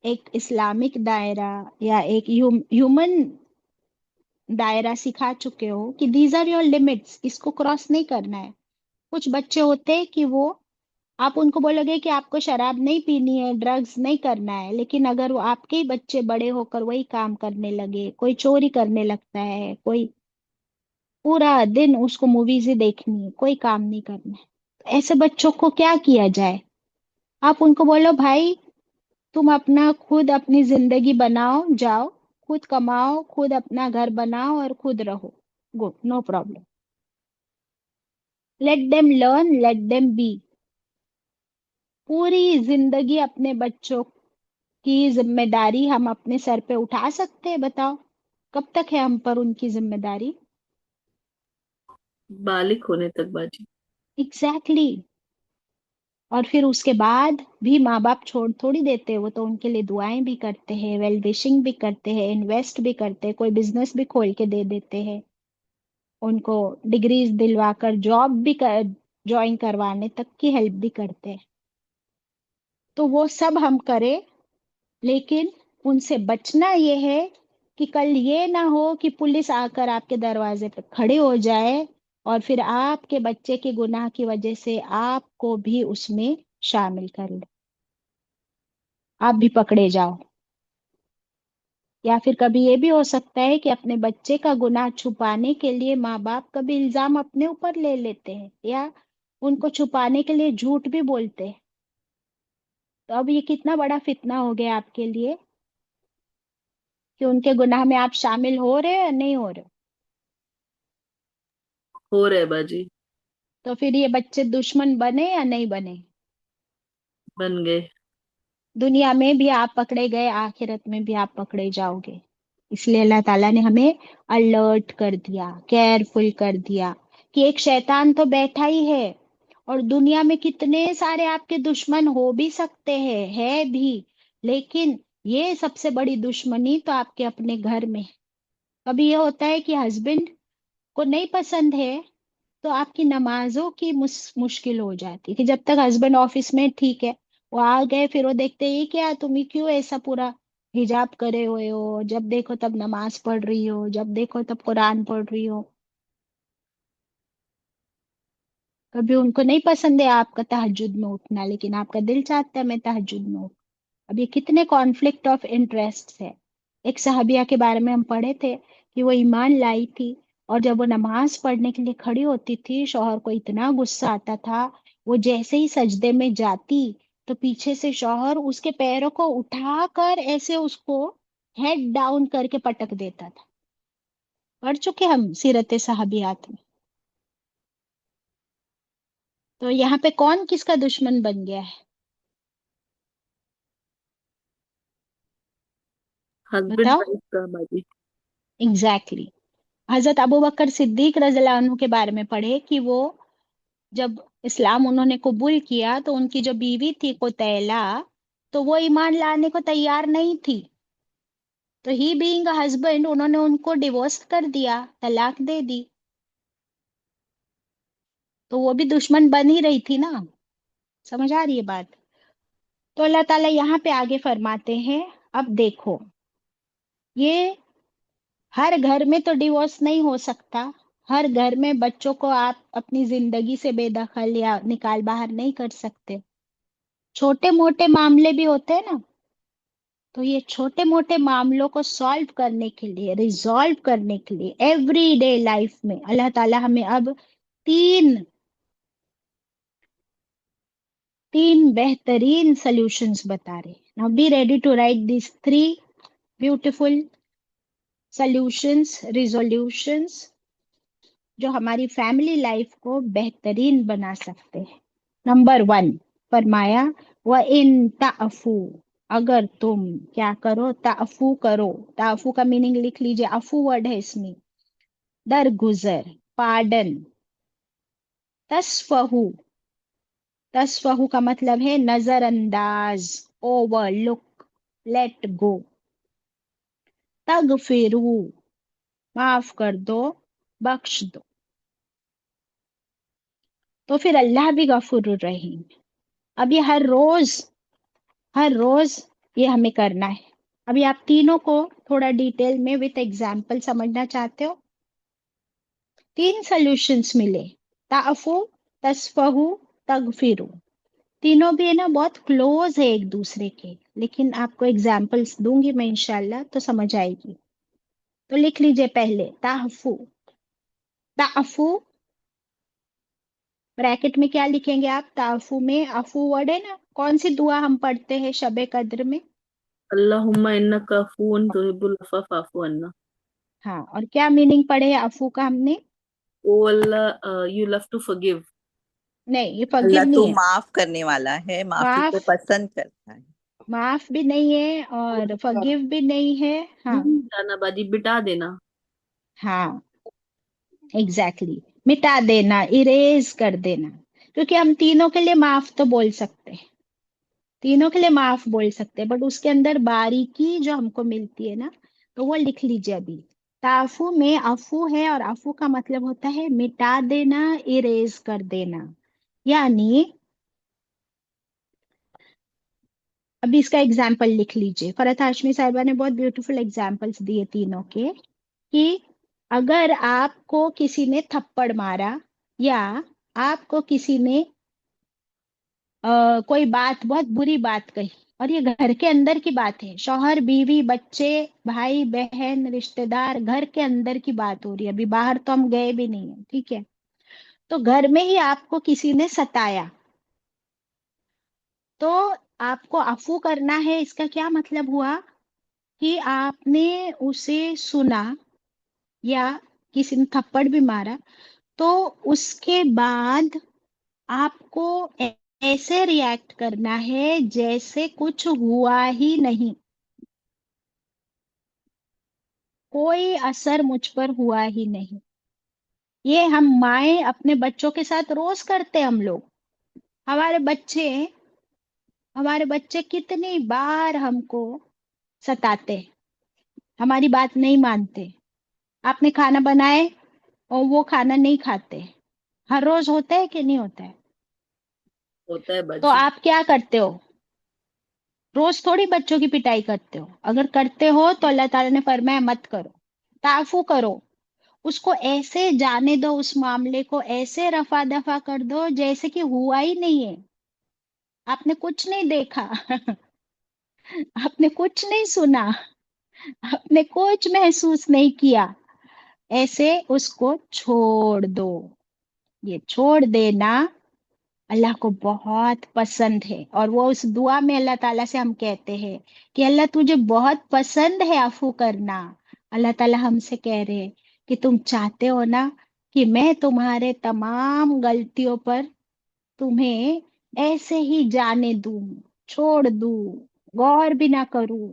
एक इस्लामिक दायरा या एक ह्यूमन दायरा सिखा चुके हो कि दीज आर योर लिमिट्स, इसको क्रॉस नहीं करना है। कुछ बच्चे होते हैं कि वो, आप उनको बोलोगे कि आपको शराब नहीं पीनी है, ड्रग्स नहीं करना है, लेकिन अगर वो आपके ही बच्चे बड़े होकर वही काम करने लगे, कोई चोरी करने लगता है, कोई पूरा दिन उसको मूवीज ही देखनी है, कोई काम नहीं करना है, तो ऐसे बच्चों को क्या किया जाए? आप उनको बोलो भाई, तुम अपना खुद अपनी जिंदगी बनाओ, जाओ खुद कमाओ, खुद अपना घर बनाओ और खुद रहो, good, no problem. Let them learn, let them be. पूरी जिंदगी अपने बच्चों की जिम्मेदारी हम अपने सर पे उठा सकते हैं, बताओ? कब तक है हम पर उनकी जिम्मेदारी? बालिक होने तक बाजी। Exactly exactly। और फिर उसके बाद भी माँ बाप छोड़ थोड़ी देते हैं, वो तो उनके लिए दुआएं भी करते हैं, वेल विशिंग भी करते हैं, इन्वेस्ट भी करते हैं, कोई बिजनेस भी खोल के दे देते हैं, उनको डिग्रीज दिलवाकर जॉब भी ज्वाइन करवाने तक की हेल्प भी करते हैं। तो वो सब हम करें, लेकिन उनसे बचना ये है कि कल ये ना हो कि पुलिस आकर आपके दरवाजे पे खड़े हो जाए और फिर आपके बच्चे के गुनाह की वजह से आपको भी उसमें शामिल कर ले, आप भी पकड़े जाओ। या फिर कभी ये भी हो सकता है कि अपने बच्चे का गुनाह छुपाने के लिए माँ बाप कभी इल्जाम अपने ऊपर ले लेते हैं, या उनको छुपाने के लिए झूठ भी बोलते हैं। तो अब ये कितना बड़ा फितना हो गया आपके लिए कि उनके गुनाह में आप शामिल हो रहे हो या नहीं हो रहे हो। हो रहे बाजी। तो फिर ये बच्चे दुश्मन बने या नहीं बने? बन गए। दुनिया में भी आप पकड़े गए, आखिरत में भी आप पकड़े जाओगे। इसलिए अल्लाह ताला ने हमें अलर्ट कर दिया, केयरफुल कर दिया कि एक शैतान तो बैठा ही है, और दुनिया में कितने सारे आपके दुश्मन हो भी सकते हैं, है भी, लेकिन ये सबसे बड़ी दुश्मनी तो आपके अपने घर में है। कभी ये होता है कि हस्बैंड को नहीं पसंद है, तो आपकी नमाजों की मुश्किल हो जाती है कि जब तक हस्बैंड ऑफिस में ठीक है, वो आ गए फिर वो देखते ही क्या तुम ही क्यों ऐसा पूरा हिजाब करे हुए हो, जब देखो तब नमाज पढ़ रही हो, जब देखो तब कुरान पढ़ रही हो। कभी उनको नहीं पसंद है आपका तहज्जुद में उठना, लेकिन आपका दिल चाहता है मैं तहज्जुद में उठ। अब ये कितने कॉन्फ्लिक्ट ऑफ इंटरेस्ट है। एक सहाबिया के बारे में हम पढ़े थे कि वो ईमान लाई थी, और जब वो नमाज पढ़ने के लिए खड़ी होती थी शौहर को इतना गुस्सा आता था, वो जैसे ही सजदे में जाती तो पीछे से शौहर उसके पैरों को उठाकर ऐसे उसको हेड डाउन करके पटक देता था। पढ़ चुके हम सीरत सहाबियात में। तो यहाँ पे कौन किसका दुश्मन बन गया है, हस्बैंड बताओ? वाइफ का बाजी। Exactly exactly। हजरत अबू बकर सिद्दीक रज़ियल्लाहु अन्हु के बारे में पढ़े कि वो जब इस्लाम उन्होंने कबूल किया तो उनकी जो बीवी थी कुतैला, तो वो ईमान लाने को तैयार नहीं थी। तो ही बीइंग हस्बैंड उन्होंने उनको डिवोर्स कर दिया, तलाक दे दी। तो वो भी दुश्मन बन ही रही थी ना, समझ आ रही है बात? तो अल्लाह ताला यहाँ पे आगे फरमाते हैं, अब देखो, ये हर घर में तो डिवोर्स नहीं हो सकता, हर घर में बच्चों को आप अपनी जिंदगी से बेदखल या निकाल बाहर नहीं कर सकते। छोटे मोटे मामले भी होते हैं ना, तो ये छोटे मोटे मामलों को सॉल्व करने के लिए, रिजॉल्व करने के लिए एवरीडे लाइफ में अल्लाह ताला हमें अब तीन तीन बेहतरीन सॉल्यूशंस बता रहे। Now be ready to write this three beautiful solutions, resolutions, जो हमारी फैमिली लाइफ को बेहतरीन बना सकते हैं। नंबर वन, फरमाया व इन ताफू, अगर तुम क्या करो, ताफू करो। ताफू का मीनिंग लिख लीजिए, अफू वर्ड है इसमें, दरगुजर, पार्डन। तस्फहू, तस्फहू का मतलब है नजरअंदाज, ओवरलुक, लेट गो। तगफिरू, माफ कर दो, बख्श दो। तो फिर अल्लाह भी गफूर रहीम। अब ये हर रोज ये हमें करना है। अभी आप तीनों को थोड़ा डिटेल में विथ एग्जाम्पल समझना चाहते हो। तीन सॉल्यूशंस मिले, ताफू, तस्फहू, तगफिरू। तीनों भी है ना बहुत क्लोज है एक दूसरे के, लेकिन आपको एग्जाम्पल्स दूंगी मैं इंशाल्लाह तो समझ आएगी। तो लिख लीजिए पहले ताफू। ताफू ब्रैकेट में क्या लिखेंगे आप, ताफू में अफू वर्ड है ना, कौन सी दुआ हम पढ़ते हैं शबे कद्र में? अल्लाहुम्मा इन्नका अफून तुहिब्बुल अफ़्व फ़अफ़ु अन्ना। हाँ, और क्या मीनिंग पढ़े है अफू का हमने? ओ अल्लाह, यू लव टू फॉरगिव। नहीं, ये फॉरगिव अल्लाह तो नहीं है। माफ करने वाला है, माफी को माफ, पसंद करता है। माफ भी नहीं है और फॉरगिव भी नहीं है। हाँ, जाना बाजी, बिटा देना। हाँ, एग्जैक्टली exactly. मिटा देना, इरेज कर देना। क्योंकि हम तीनों के लिए माफ तो बोल सकते हैं, तीनों के लिए माफ बोल सकते हैं, बट उसके अंदर बारीकी जो हमको मिलती है ना, तो वो लिख लीजिए अभी। ताफू में अफू है और अफू का मतलब होता है मिटा देना, इरेज कर देना। यानी अभी इसका एग्जाम्पल लिख लीजिए, फरहत हाशमी साहिबा ने बहुत ब्यूटीफुल एग्जाम्पल्स दिए तीनों के, कि अगर आपको किसी ने थप्पड़ मारा, या आपको किसी ने कोई बात, बहुत बुरी बात कही, और ये घर के अंदर की बात है, शौहर बीवी बच्चे भाई बहन रिश्तेदार, घर के अंदर की बात हो रही है, अभी बाहर तो हम गए भी नहीं है, ठीक है। तो घर में ही आपको किसी ने सताया, तो आपको अफू करना है। इसका क्या मतलब हुआ कि आपने उसे सुना, या किसी ने थप्पड़ भी मारा, तो उसके बाद आपको ऐसे रिएक्ट करना है जैसे कुछ हुआ ही नहीं, कोई असर मुझ पर हुआ ही नहीं। ये हम माए अपने बच्चों के साथ रोज करते हैं हम लोग। हमारे बच्चे हमारे बच्चे कितनी बार हमको सताते हैं, हमारी बात नहीं मानते। आपने खाना बनाए और वो खाना नहीं खाते, हर रोज होता है कि नहीं होता है? होता है तो बाजी। आप क्या करते हो? रोज थोड़ी बच्चों की पिटाई करते हो। अगर करते हो तो अल्लाह ताला ने फरमाया मत करो, ताफू करो। उसको ऐसे जाने दो, उस मामले को ऐसे रफा दफा कर दो जैसे कि हुआ ही नहीं है। आपने कुछ नहीं देखा आपने कुछ नहीं सुना, आपने कुछ महसूस नहीं किया, ऐसे उसको छोड़ दो। ये छोड़ देना अल्लाह को बहुत पसंद है, और वो उस दुआ में अल्लाह ताला से हम कहते हैं कि अल्लाह तुझे बहुत पसंद है अफू करना। अल्लाह ताला हमसे कह रहे हैं कि तुम चाहते हो ना कि मैं तुम्हारे तमाम गलतियों पर तुम्हें ऐसे ही जाने दूं, छोड़ दूं, गौर भी ना करूं,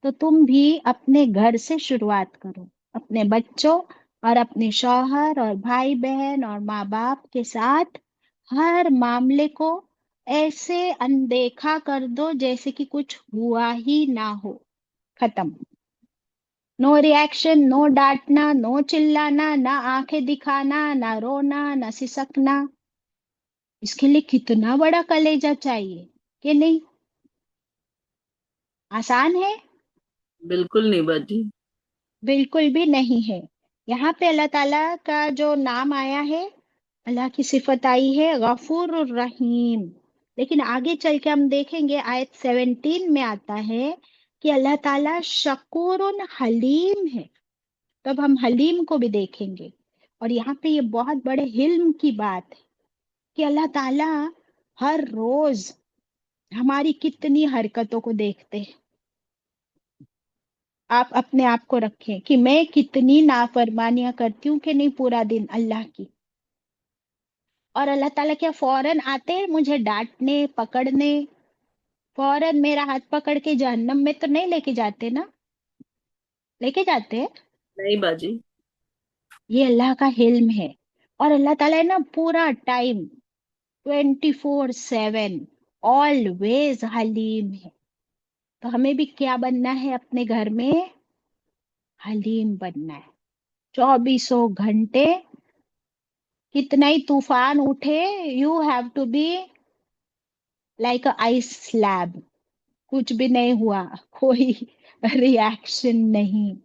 तो तुम भी अपने घर से शुरुआत करो, अपने बच्चों और अपने शौहर और भाई बहन और माँ बाप के साथ हर मामले को ऐसे अनदेखा कर दो जैसे कि कुछ हुआ ही ना हो। खत्म। नो रिएक्शन, नो डांटना, नो चिल्लाना, ना आंखें दिखाना, ना रोना, ना सिसकना। इसके लिए कितना बड़ा कलेजा चाहिए कि नहीं? आसान है? बिल्कुल नहीं बाजी। बिल्कुल भी नहीं है। यहाँ पे अल्लाह ताला का जो नाम आया है, अल्लाह की सिफत आई है गफूर रहीम। लेकिन आगे चल के हम देखेंगे आयत 17 में आता है कि अल्लाह ताला शकूर हलीम है। तब हम हलीम को भी देखेंगे। और यहाँ पे ये बहुत बड़े हिल्म की बात है कि अल्लाह ताला हर रोज हमारी कितनी हरकतों को देखते हैं। आप अपने आप को रखें कि मैं कितनी नाफरमानियां करती हूँ कि नहीं पूरा दिन अल्लाह की। और अल्लाह ताला क्या फौरन आते हैं मुझे डांटने पकड़ने, फौरन मेरा हाथ पकड़ के जहन्नम में तो नहीं लेके जाते ना? लेके जाते हैं। नहीं बाजी। ये अल्लाह का हिल्म है। और अल्लाह ताला है ना पूरा टाइम 24/7 ऑलवेज हलीम है। तो हमें भी क्या बनना है अपने घर में? हलीम बनना है। 24 घंटे कितना ही तूफान उठे, you have to be like a ice slab. कुछ भी नहीं हुआ, कोई रिएक्शन नहीं।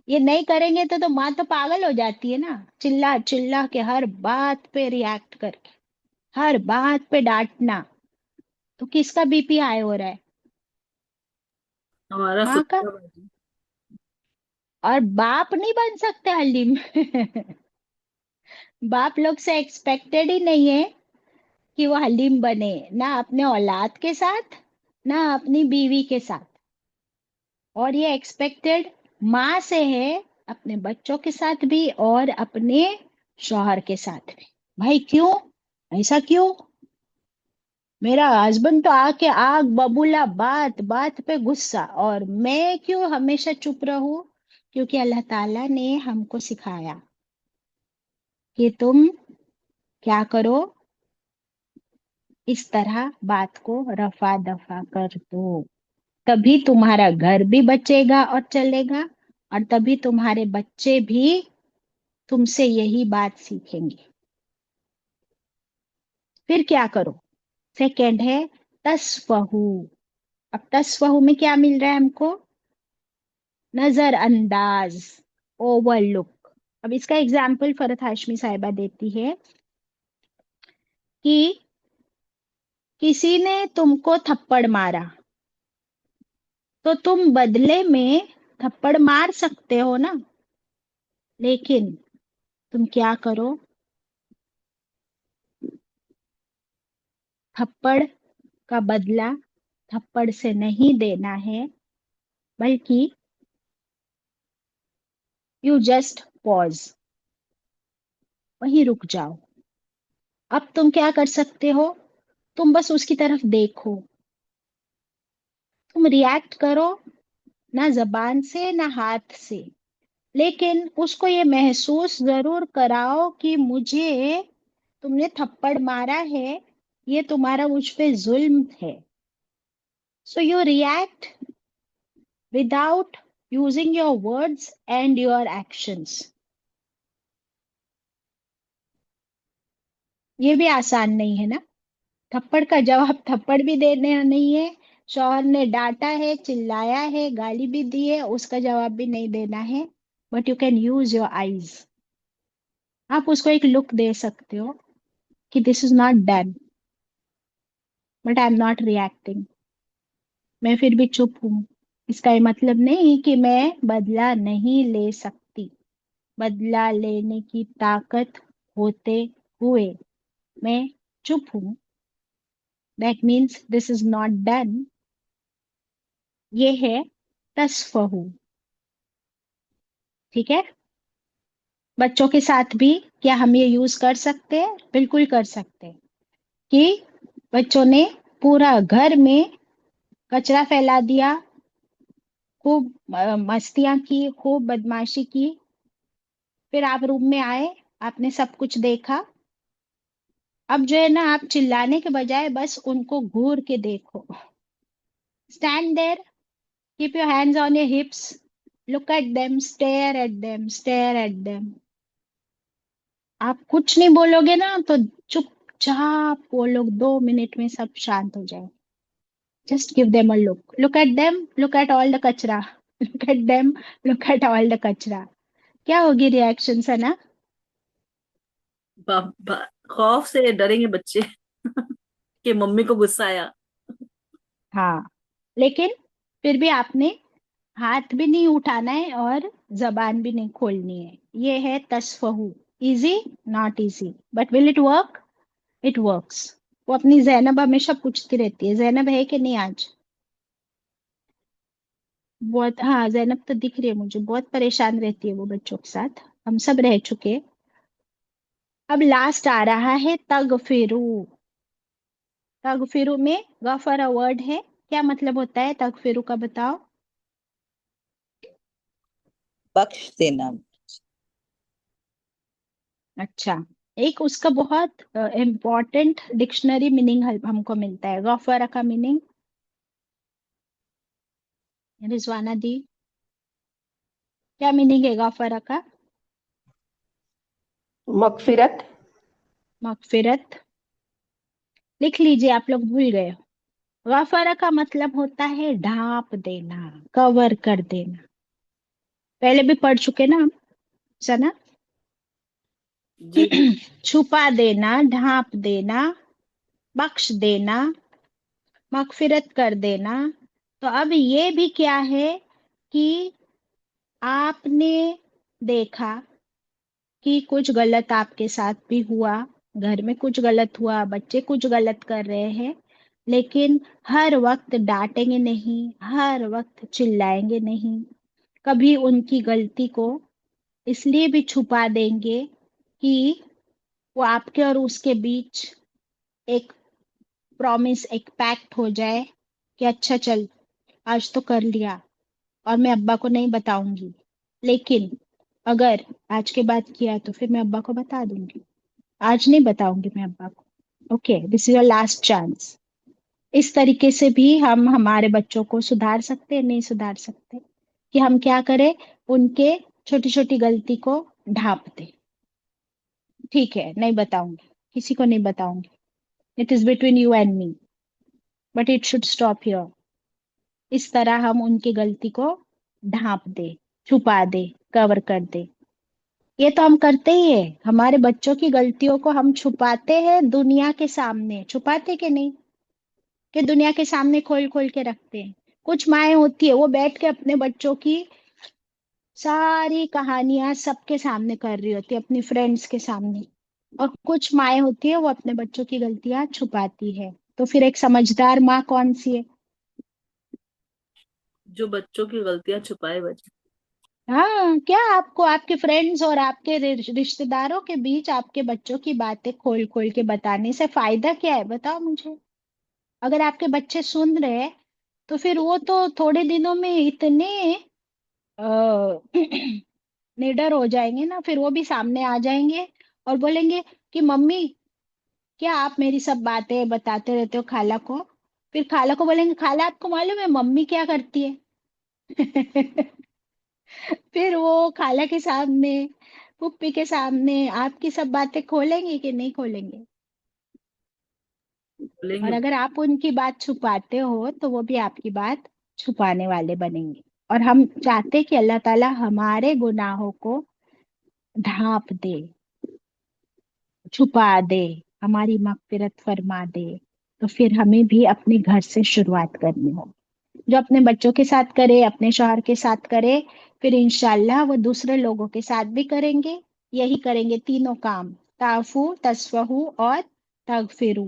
ये नहीं करेंगे तो माँ तो पागल हो जाती है ना, चिल्ला चिल्ला के हर बात पे रिएक्ट करके, हर बात पे डांटना। तो किसका बीपी हाई हो रहा है? हमारा खुद माँ का। का बाजी। और बाप नहीं बन सकते हलीम। बाप लोग से एक्सपेक्टेड ही नहीं है कि वो हलीम बने, ना अपने औलाद के साथ ना अपनी बीवी के साथ। और ये एक्सपेक्टेड माँ से है, अपने बच्चों के साथ भी और अपने शौहर के साथ भी। भाई क्यों? ऐसा क्यों? मेरा हस्बैंड तो आके आग बबूला, बात बात पे गुस्सा, और मैं क्यों हमेशा चुप रहूं? क्योंकि अल्लाह ताला ने हमको सिखाया कि तुम क्या करो, इस तरह बात को रफा दफा कर दो। तभी तुम्हारा घर भी बचेगा और चलेगा, और तभी तुम्हारे बच्चे भी तुमसे यही बात सीखेंगे। फिर क्या करो? सेकंड है तस्फहू। अब तस्फहू में क्या मिल रहा है हमको? नजरअंदाज, ओवरलुक। अब इसका एग्जाम्पल फरत हाशमी साहिबा देती है कि किसी ने तुमको थप्पड़ मारा तो तुम बदले में थप्पड़ मार सकते हो ना, लेकिन तुम क्या करो? थप्पड़ का बदला थप्पड़ से नहीं देना है, बल्कि यू जस्ट पॉज, वहीं रुक जाओ। अब तुम क्या कर सकते हो? तुम बस उसकी तरफ देखो। तुम रिएक्ट करो, ना जबान से ना हाथ से, लेकिन उसको ये महसूस जरूर कराओ कि मुझे तुमने थप्पड़ मारा है, ये तुम्हारा मुझ पे जुल्म है। So you react without using your words and your actions. ये भी आसान नहीं है ना? थप्पड़ का जवाब थप्पड़ भी देना नहीं है, शौहर ने डांटा है, चिल्लाया है, गाली भी दी है, उसका जवाब भी नहीं देना है। But you can use your eyes. आप उसको एक लुक दे सकते हो कि this is not done, but I am not reacting. मैं फिर भी चुप हूं। इसका ये मतलब नहीं कि मैं बदला नहीं ले सकती। बदला लेने की ताकत होते हुए मैं चुप हूं, that means this is not done. ये है तस्फहु। ठीक है। बच्चों के साथ भी क्या हम ये यूज कर सकते हैं? बिल्कुल कर सकते हैं। कि बच्चों ने पूरा घर में कचरा फैला दिया, खूब मस्तियां की, खूब बदमाशी की, फिर आप रूम में आए, आपने सब कुछ देखा। अब जो है ना, आप चिल्लाने के बजाय बस उनको घूर के देखो। Stand there, keep your hands on your hips, look at them, stare at them, stare at them. आप कुछ नहीं बोलोगे ना तो चुपचाप वो लोग 2 मिनट में सब शांत हो जाए। Just give them a look, look at them, look at all the kachra. Look at them, look at all the kachra. क्या होगी रिएक्शन सना? खौफ से डरेंगे बच्चे कि मम्मी को गुस्सा आया। हाँ, लेकिन फिर भी आपने हाथ भी नहीं उठाना है और जबान भी नहीं खोलनी है। ये है तसफहु। Easy? Not easy, but will it work? It works. वो अपनी जैनब हमेशा पूछती रहती है। जैनब है कि नहीं आज? बहुत, हाँ जैनब तो दिख रही है मुझे, बहुत परेशान रहती है वो बच्चों के साथ। हम सब रह चुके। अब लास्ट आ रहा है तगफिरू। तगफिरू में गफरा वर्ड है। क्या मतलब होता है तगफिरू का, बताओ? बख्श देना। अच्छा, एक उसका बहुत इम्पोर्टेंट डिक्शनरी मीनिंग हमको मिलता है। गफरा का मीनिंग रिजवाना दी, क्या मीनिंग है गफरा का? मगफिरत। मगफिरत। लिख लीजिए, आप लोग भूल गए हो। गफरा का मतलब होता है ढांप देना, कवर कर देना। पहले भी पढ़ चुके ना हम, सना? जी जी। छुपा देना, ढांप देना, बख्श देना, मगफिरत कर देना। तो अब ये भी क्या है कि आपने देखा कि कुछ गलत आपके साथ भी हुआ, घर में कुछ गलत हुआ, बच्चे कुछ गलत कर रहे हैं, लेकिन हर वक्त डांटेंगे नहीं, हर वक्त चिल्लाएंगे नहीं। कभी उनकी गलती को इसलिए भी छुपा देंगे कि वो आपके और उसके बीच एक प्रॉमिस, एक पैक्ट हो जाए कि अच्छा चल, आज तो कर लिया और मैं अब्बा को नहीं बताऊंगी, लेकिन अगर आज के बाद किया तो फिर मैं अब्बा को बता दूंगी। आज नहीं बताऊंगी मैं अब्बा को। Okay, this is your last chance. इस तरीके से भी हम हमारे बच्चों को सुधार सकते हैं, नहीं सुधार सकते? कि हम क्या करें, उनके छोटी छोटी गलती को ढांप दें। ठीक है, नहीं बताऊंगी, किसी को नहीं बताऊंगी, it is between you and me, but it should stop here. इस तरह हम उनकी गलती को ढांप दे, छुपा दे, कवर कर दे। ये तो हम करते ही है। हमारे बच्चों की गलतियों को हम छुपाते हैं दुनिया के सामने। छुपाते कि नहीं? कि दुनिया के सामने खोल खोल के रखते हैं। कुछ माएँ होती है वो बैठ के अपने बच्चों की सारी कहानियां सबके सामने कर रही होती है, अपनी फ्रेंड्स के सामने। और कुछ माएँ होती है वो अपने बच्चों की गलतियां छुपाती है। तो फिर एक समझदार माँ कौन सी है? जो बच्चों की गलतियां छुपाए बच्चे। हाँ, क्या आपको आपके फ्रेंड्स और आपके रिश्तेदारों के बीच आपके बच्चों की बातें खोल खोल के बताने से फायदा क्या है, बताओ मुझे। अगर आपके बच्चे सुन रहे हैं तो फिर वो तो थोड़े दिनों में इतने अ, निडर हो जाएंगे ना, फिर वो भी सामने आ जाएंगे और बोलेंगे कि मम्मी, क्या आप मेरी सब बातें बताते रहते हो खाला को? फिर खाला को बोलेंगे, खाला आपको मालूम है मम्मी क्या करती है? फिर वो खाला के सामने, पुप्पी के सामने आपकी सब बातें खोलेंगे कि नहीं खोलेंगे? और बोलेंगे। अगर आप उनकी बात छुपाते हो तो वो भी आपकी बात छुपाने वाले बनेंगे। और हम चाहते कि अल्लाह ताला हमारे गुनाहों को ढांप दे, छुपा दे, हमारी मगफिरत फरमा दे। तो फिर हमें भी अपने घर से शुरुआत करनी हो। जो अपने बच्चों के साथ करे, अपने शौहर के साथ करे, फिर इंशाल्लाह वो दूसरे लोगों के साथ भी करेंगे। यही करेंगे तीनों काम, ताफू, तसफहू और तगफिरू।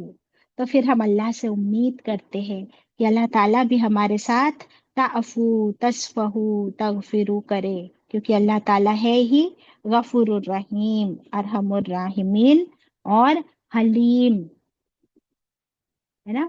तो फिर हम अल्लाह से उम्मीद करते हैं कि अल्लाह ताला भी हमारे साथ ताफू, तसफहू, तगफिरू करे, क्योंकि अल्लाह ताला है ही गफूरुर रहीम, अरहमुर राहिमीन और हलीम, है ना?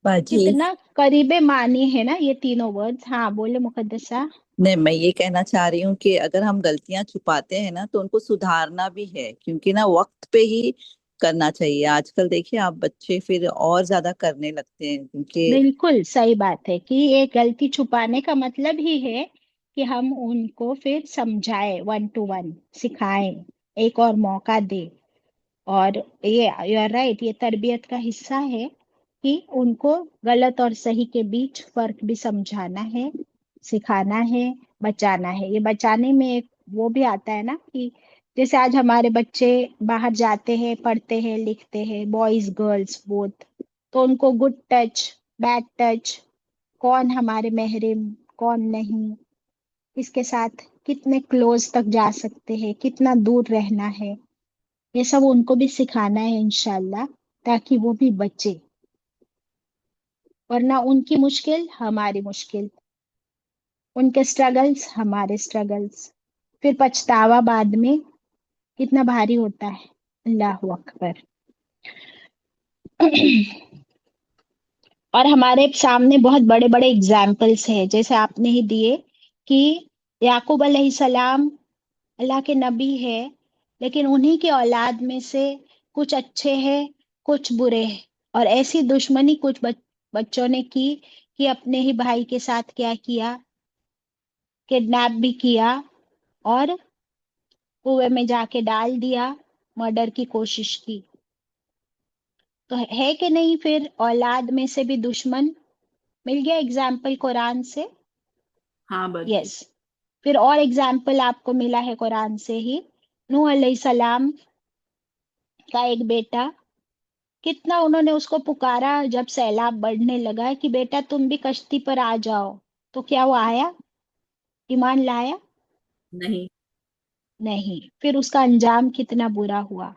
बाजी, कितना करीबे मानी है ना ये तीनों वर्ड्स। हाँ बोले मुकद्दसा। नहीं, मैं ये कहना चाह रही हूँ कि अगर हम गलतियां छुपाते हैं ना तो उनको सुधारना भी है, क्योंकि ना वक्त पे ही करना चाहिए। आजकल देखिए आप, बच्चे फिर और ज्यादा करने लगते हैं क्योंकि बिल्कुल सही बात है कि ये गलती छुपाने का मतलब ही है कि हम उनको फिर समझाएं, वन टू वन सिखाएं, एक और मौका दे। और ये यू आर राइट, ये तरबियत का हिस्सा है कि उनको गलत और सही के बीच फर्क भी समझाना है। सिखाना है, बचाना है। ये बचाने में एक वो भी आता है ना कि जैसे आज हमारे बच्चे बाहर जाते हैं, पढ़ते हैं, लिखते हैं, बॉयज गर्ल्स बोथ, तो उनको गुड टच, बैड टच, कौन हमारे महरम, कौन नहीं, किसके साथ कितने क्लोज तक जा सकते हैं, कितना दूर रहना है, ये सब उनको भी सिखाना है इंशाल्लाह, ताकि वो भी बचे। वरना उनकी मुश्किल हमारी मुश्किल, उनके स्ट्रगल्स हमारे स्ट्रगल्स, फिर पछतावा बाद में कितना भारी होता है। अल्लाह अकबर। और हमारे सामने बहुत बड़े बड़े एग्जाम्पल्स हैं, जैसे आपने ही दिए कि याकूब अलैहिस्सलाम अल्लाह के नबी है, लेकिन उन्हीं की औलाद में से कुछ अच्छे हैं, कुछ बुरे हैं। और ऐसी दुश्मनी कुछ बच्चों ने की कि अपने ही भाई के साथ क्या किया, किडनैप भी किया और कुएं में जाके डाल दिया, मर्डर की कोशिश की। तो है कि नहीं, फिर औलाद में से भी दुश्मन मिल गया एग्जाम्पल कुरान से। हाँ बाजी। यस। फिर और एग्जाम्पल आपको मिला है कुरान से ही, नूह अलैहिस्सलाम का एक बेटा, कितना उन्होंने उसको पुकारा जब सैलाब बढ़ने लगा कि बेटा तुम भी कश्ती पर आ जाओ, तो क्या वो आया, ईमान लाया? नहीं। नहीं। फिर उसका अंजाम कितना बुरा हुआ।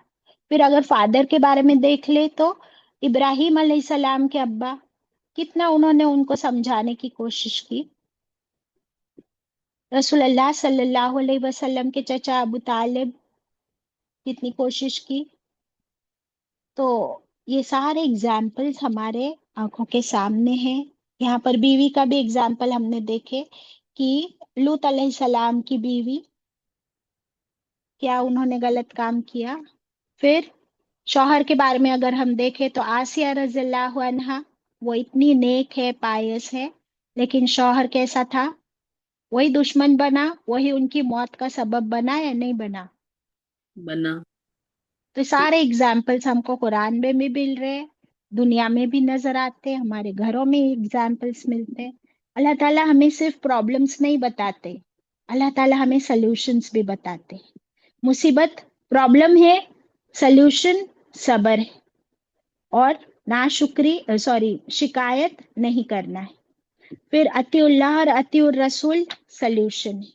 फिर अगर फादर के बारे में देख ले तो इब्राहिम अलैहिस्सलाम के अब्बा, कितना उन्होंने उनको समझाने की कोशिश की। रसूलुल्लाह सल्लल्लाहु अलैहि वसल्लम के चचा अबू तालिब, कितनी कोशिश की। तो ये सारे एग्जाम्पल्स हमारे आंखों के सामने हैं। यहाँ पर बीवी का भी एग्जाम्पल हमने देखे कि लूत अलैहिस्सलाम की बीवी, क्या उन्होंने गलत काम किया। फिर शौहर के बारे में अगर हम देखें तो आसिया रज़ियल्लाहु अन्हा, वो इतनी नेक है, पायस है, लेकिन शौहर कैसा था, वही दुश्मन बना, वही उनकी मौत का सबब बना या नहीं बना। बना। तो सारे एग्जाम्पल्स हमको कुरान में भी मिल रहे हैं, दुनिया में भी नजर आते हैं, हमारे घरों में एग्जाम्पल्स मिलते हैं। अल्लाह ताला हमें सिर्फ प्रॉब्लम्स नहीं बताते, अल्लाह ताला हमें सल्यूशंस भी बताते हैं। मुसीबत प्रॉब्लम है, सल्यूशन सब्र है, और नाशुक्री सॉरी शिकायत नहीं करना है। फिर अतिउल्लाह और अतिउर रसूल सल्यूशन है।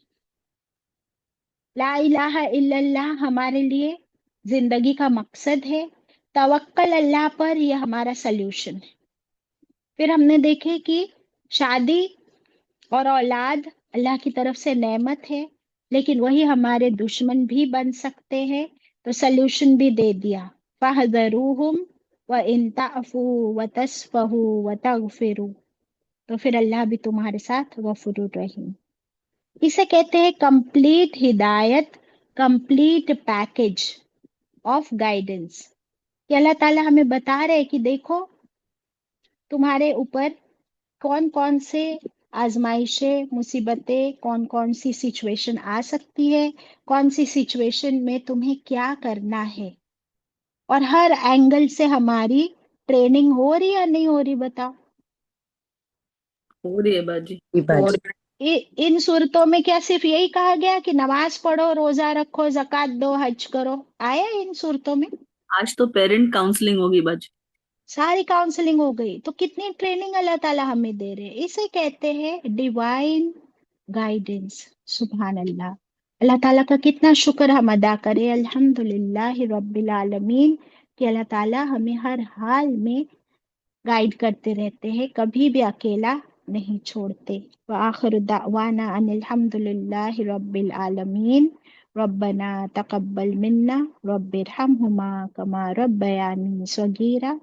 ला इलाहा इल्लल्लाह हमारे लिए जिंदगी का मकसद है, तवक्कल अल्लाह पर, यह हमारा सल्यूशन है। फिर हमने देखे कि शादी और औलाद अल्लाह की तरफ से नेमत है, लेकिन वही हमारे दुश्मन भी बन सकते हैं, तो सल्यूशन भी दे दिया, फहज़रूहुम व इन ताफू व तस्फहू व तगफिरू, तो फिर अल्लाह भी तुम्हारे साथ गफूरुर रहीम। इसे कहते हैं कंप्लीट हिदायत, कंप्लीट पैकेज ऑफ गाइडेंस, कि अल्लाह ताला हमें बता रहे हैं कि देखो तुम्हारे ऊपर कौन कौन से आजमाइशें, मुसीबतें, कौन कौन सी सिचुएशन आ सकती है, कौन सी सिचुएशन में तुम्हें क्या करना है। और हर एंगल से हमारी ट्रेनिंग हो रही या नहीं हो रही, बताओ। हो रही है बाजी। जी और बाजी। इन सूरतों में क्या सिर्फ यही कहा गया कि नमाज पढ़ो, रोजा रखो, जक़ात दो, हज करो, आया इन सूरतों में? आज तो पेरेंट काउंसलिंग होगी बाजी। सारी काउंसलिंग हो गई, तो कितनी ट्रेनिंग अल्लाह ताला हमें दे रहे हैं। इसे कहते हैं डिवाइन गाइडेंस। सुभान अल्लाह। अल्लाह ताला का कितना शुक्र हम अदा करें, अल्हम्दुलिल्लाह रब्बिल आलमीन, कि अल्लाह ताला हमें हर हाल में गाइड करते रहते हैं, कभी भी अकेला नहीं छोड़ते। व आखिर दावाना अनिल हम्दुलिल्लाहि रब्बिल आलमीन, रब्बना तकब्बल मिन्ना रब्बिरहमहुमा कमा रब्बयानी सगीरा।